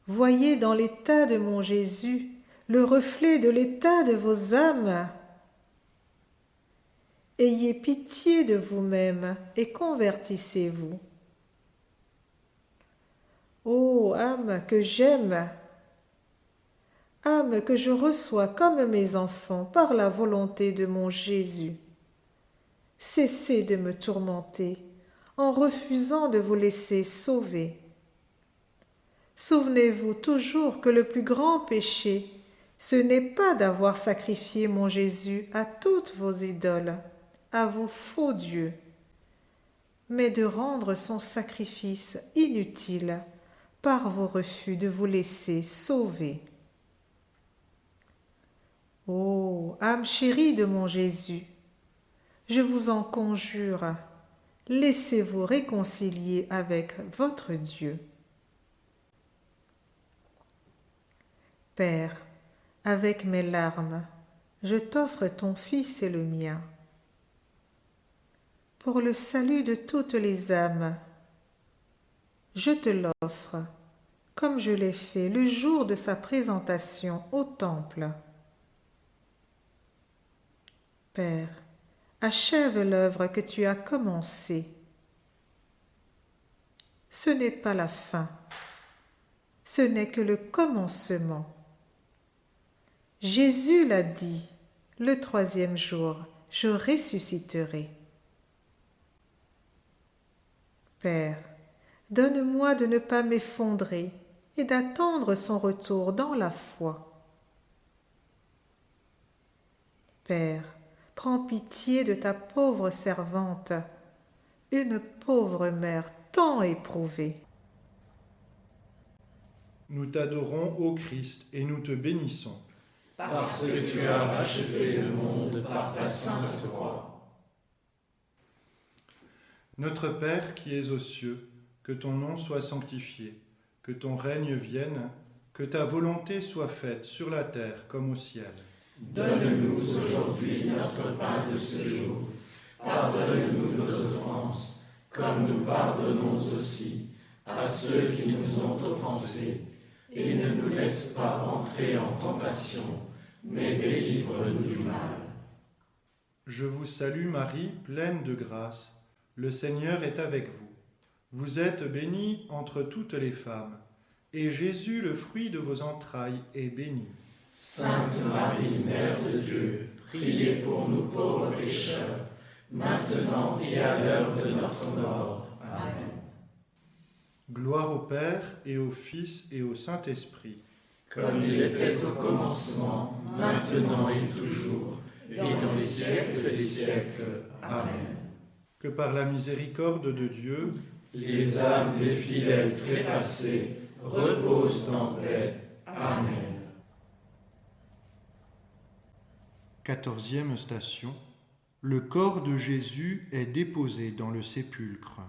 Voyez dans l'état de mon Jésus le reflet de l'état de vos âmes. Ayez pitié de vous-même et convertissez-vous. Ô âme que j'aime, âme que je reçois comme mes enfants par la volonté de mon Jésus, cessez de me tourmenter en refusant de vous laisser sauver. Souvenez-vous toujours que le plus grand péché, ce n'est pas d'avoir sacrifié mon Jésus à toutes vos idoles, à vos faux dieux, mais de rendre son sacrifice inutile par vos refus de vous laisser sauver. Ô âme chérie de mon Jésus, je vous en conjure, laissez-vous réconcilier avec votre Dieu. Père, avec mes larmes, je t'offre ton Fils et le mien. pour le salut de toutes les âmes. Je te l'offre, comme je l'ai fait le jour de sa présentation au temple. Père, achève l'œuvre que tu as commencée. Ce n'est pas la fin, ce n'est que le commencement. Jésus l'a dit, le 3e jour, je ressusciterai. Père, donne-moi de ne pas m'effondrer et d'attendre son retour dans la foi. Père, prends pitié de ta pauvre servante, une pauvre mère tant éprouvée. Nous t'adorons, ô Christ, et nous te bénissons. Parce que tu as racheté le monde par ta sainte croix. Notre Père qui es aux cieux, que ton nom soit sanctifié, que ton règne vienne, que ta volonté soit faite sur la terre comme au ciel. Donne-nous aujourd'hui notre pain de ce jour. Pardonne-nous nos offenses, comme nous pardonnons aussi à ceux qui nous ont offensés. Et ne nous laisse pas entrer en tentation, mais délivre-nous du mal. Je vous salue Marie, pleine de grâce. Le Seigneur est avec vous. Vous êtes bénie entre toutes les femmes, et Jésus, le fruit de vos entrailles, est béni. Sainte Marie, Mère de Dieu, priez pour nous pauvres pécheurs, maintenant et à l'heure de notre mort. Amen. Gloire au Père, et au Fils, et au Saint-Esprit. Comme il était au commencement, maintenant et toujours, et dans les siècles des siècles. Amen. Que par la miséricorde de Dieu, Les âmes des fidèles trépassés reposent en paix. Amen. 14e station. Le corps de Jésus est déposé dans le sépulcre.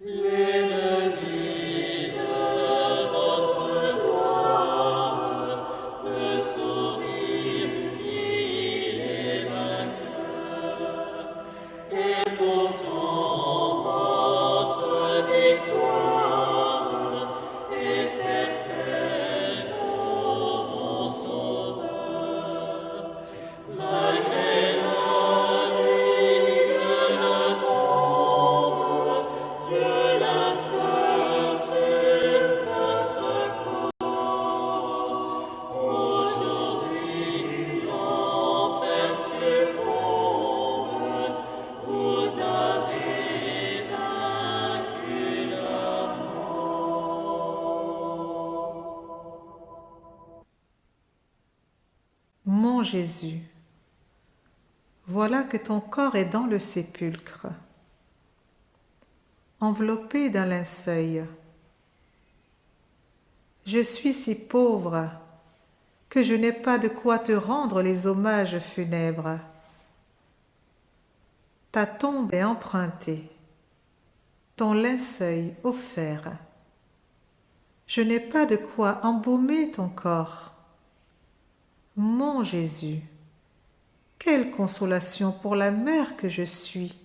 L'ennemi de votre gloire peut sourire, il est vainqueur. Et pourtant votre victoire est certaine, ô mon Sauveur. Malgré la nuit de la tombe, le linceul sur notre corps. Aujourd'hui, l'enfer succombe, vous avez vaincu la mort. Mon Jésus, voilà que ton corps est dans le sépulcre, enveloppé d'un linceul. Je suis si pauvre que je n'ai pas de quoi te rendre les hommages funèbres. Ta tombe est empruntée, ton linceul offert. Je n'ai pas de quoi embaumer ton corps. Mon Jésus, quelle consolation pour la mère que je suis.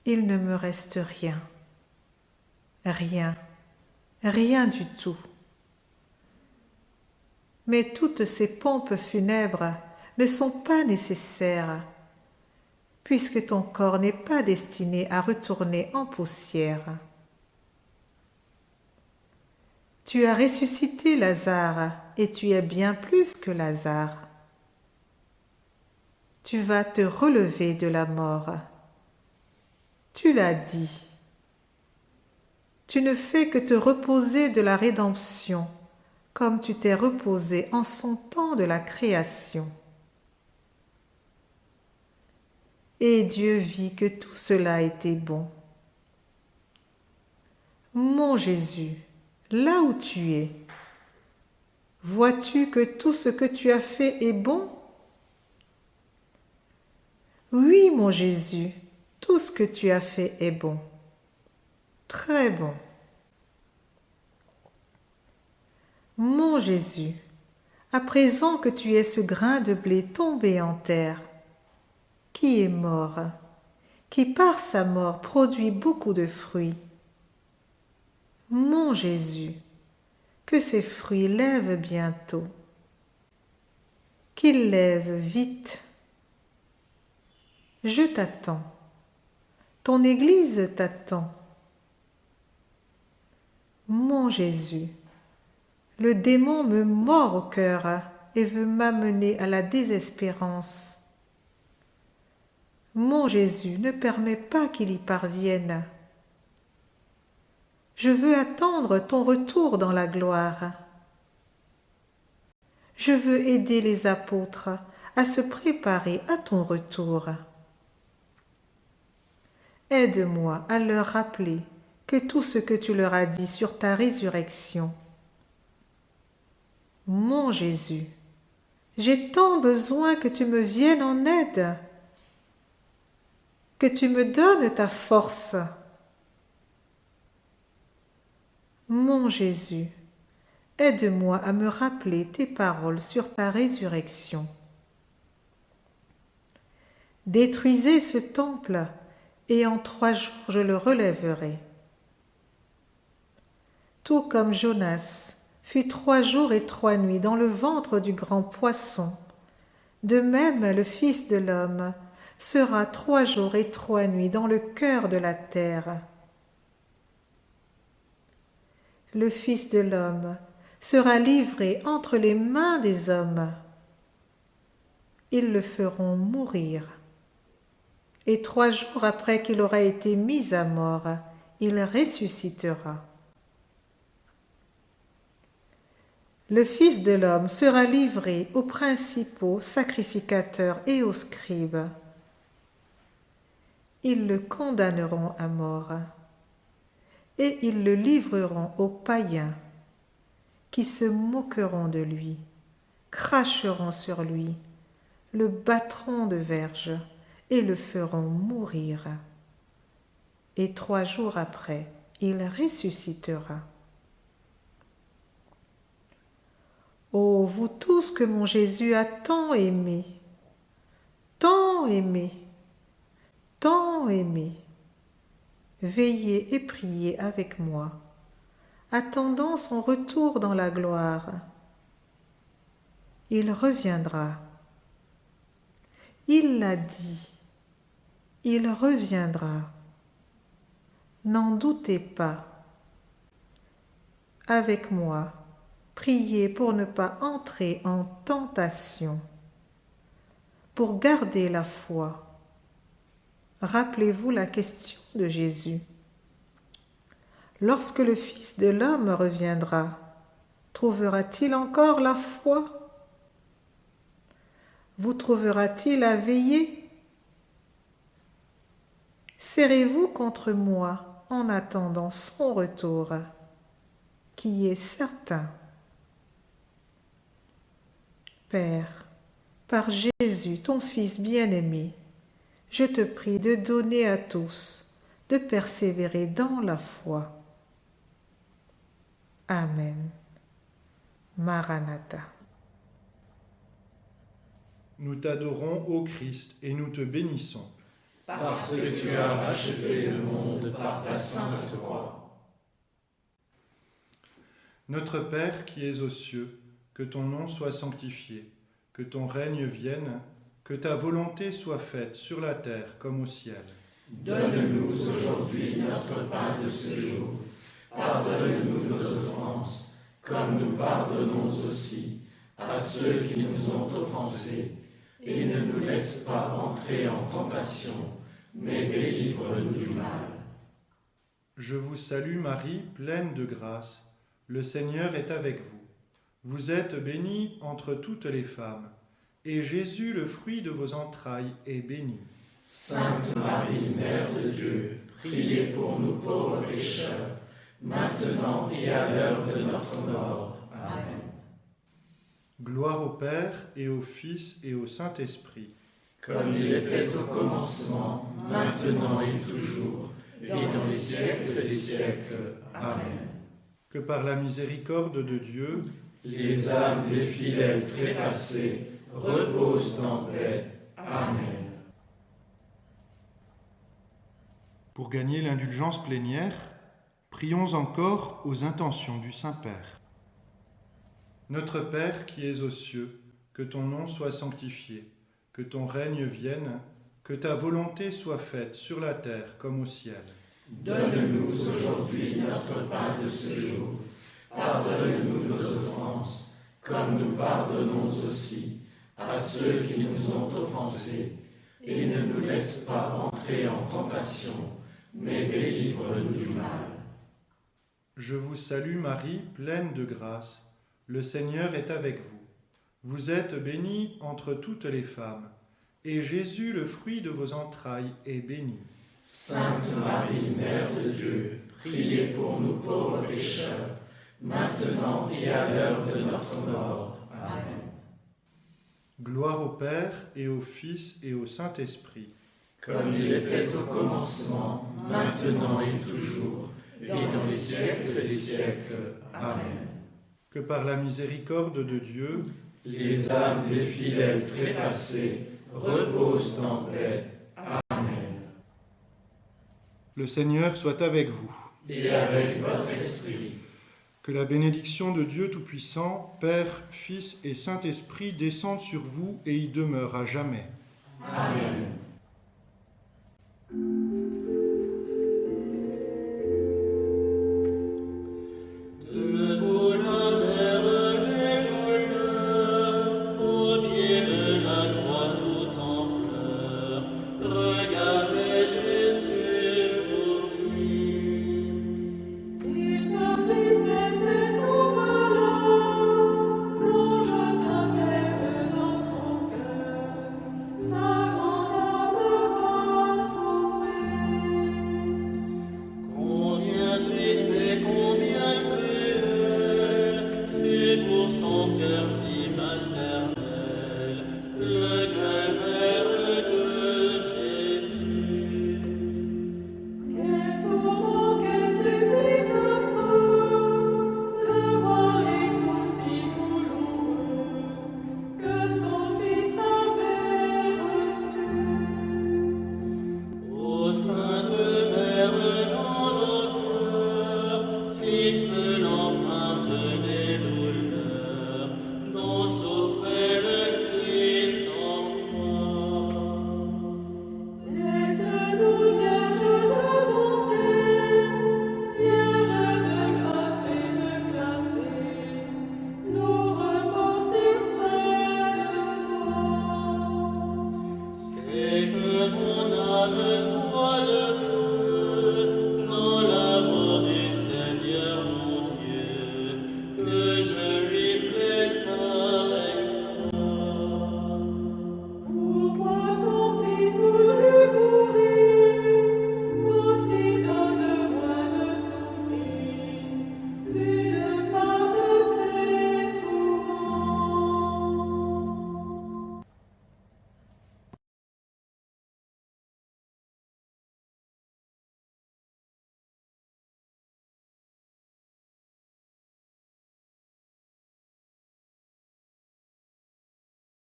Il ne me reste rien, rien, rien du tout. Mais toutes ces pompes funèbres ne sont pas nécessaires, puisque ton corps n'est pas destiné à retourner en poussière. Tu as ressuscité Lazare, et tu es bien plus que Lazare. Tu vas te relever de la mort. Tu l'as dit. Tu ne fais que te reposer de la rédemption, comme tu t'es reposé en son temps de la création. Et Dieu vit que tout cela était bon. Mon Jésus, là où tu es, vois-tu que tout ce que tu as fait est bon? Oui, mon Jésus, tout ce que tu as fait est bon, très bon. Mon Jésus, à présent que tu es ce grain de blé tombé en terre, qui est mort, qui par sa mort produit beaucoup de fruits. Mon Jésus, que ces fruits lèvent bientôt, qu'ils lèvent vite. Je t'attends, ton Église t'attend. Mon Jésus, le démon me mord au cœur et veut m'amener à la désespérance. Mon Jésus, ne permets pas qu'il y parvienne. Je veux attendre ton retour dans la gloire. Je veux aider les apôtres à se préparer à ton retour. Aide-moi à leur rappeler que tout ce que tu leur as dit sur ta résurrection. Mon Jésus, j'ai tant besoin que tu me viennes en aide, que tu me donnes ta force. Mon Jésus, aide-moi à me rappeler tes paroles sur ta résurrection. Détruisez ce temple et en 3 jours je le relèverai. Tout comme Jonas fut 3 jours et 3 nuits dans le ventre du grand poisson, de même le Fils de l'homme sera 3 jours et 3 nuits dans le cœur de la terre. Le Fils de l'homme sera livré entre les mains des hommes. Ils le feront mourir. Et 3 jours après qu'il aura été mis à mort, il ressuscitera. Le Fils de l'homme sera livré aux principaux sacrificateurs et aux scribes. Ils le condamneront à mort. Et ils le livreront aux païens, qui se moqueront de lui, cracheront sur lui, le battront de verges et le feront mourir. Et 3 jours après, il ressuscitera. Ô vous tous que mon Jésus a tant aimés, tant aimés, tant aimés, veillez et priez avec moi, attendant son retour dans la gloire. Il reviendra. Il l'a dit. Il reviendra. N'en doutez pas. Avec moi, priez pour ne pas entrer en tentation, pour garder la foi. Rappelez-vous la question de Jésus. Lorsque le Fils de l'homme reviendra, trouvera-t-il encore la foi? Vous trouvera-t-il à veiller? Serrez-vous contre moi en attendant son retour, qui est certain. Père, par Jésus, ton Fils bien-aimé, je te prie de donner à tous de persévérer dans la foi. Amen. Maranatha. Nous t'adorons, ô Christ, et nous te bénissons. Parce que tu as racheté le monde par ta sainte croix. Notre Père qui es aux cieux, que ton nom soit sanctifié, que ton règne vienne, que ta volonté soit faite sur la terre comme au ciel. Donne-nous aujourd'hui notre pain de ce jour. Pardonne-nous nos offenses, comme nous pardonnons aussi à ceux qui nous ont offensés. Et ne nous laisse pas entrer en tentation, mais délivre-nous du mal. Je vous salue Marie, pleine de grâce. Le Seigneur est avec vous. Vous êtes bénie entre toutes les femmes, et Jésus, le fruit de vos entrailles, est béni. Sainte Marie, Mère de Dieu, priez pour nous pauvres pécheurs, maintenant et à l'heure de notre mort. Amen. Gloire au Père, et au Fils, et au Saint-Esprit. Comme il était au commencement, maintenant et toujours, et dans les siècles des siècles. Amen. Que par la miséricorde de Dieu, les âmes des fidèles trépassés reposent en paix. Amen. Pour gagner l'indulgence plénière, prions encore aux intentions du Saint-Père. Notre Père qui es aux cieux, que ton nom soit sanctifié, que ton règne vienne, que ta volonté soit faite sur la terre comme au ciel. Donne-nous aujourd'hui notre pain de ce jour. Pardonne-nous nos offenses, comme nous pardonnons aussi à ceux qui nous ont offensés. Et ne nous laisse pas entrer en tentation, mais délivre-nous du mal. Je vous salue Marie, pleine de grâce. Le Seigneur est avec vous. Vous êtes bénie entre toutes les femmes, et Jésus, le fruit de vos entrailles, est béni. Sainte Marie, Mère de Dieu, priez pour nous pauvres pécheurs, maintenant et à l'heure de notre mort. Amen. Gloire au Père, et au Fils, et au Saint-Esprit. Comme il était au commencement, maintenant et toujours, et dans les siècles des siècles. Amen. Que par la miséricorde de Dieu, Les âmes des fidèles trépassés reposent en paix. Amen. le Seigneur soit avec vous. Et avec votre esprit. Que la bénédiction de Dieu Tout-Puissant, Père, Fils et Saint-Esprit descende sur vous et y demeure à jamais. Amen.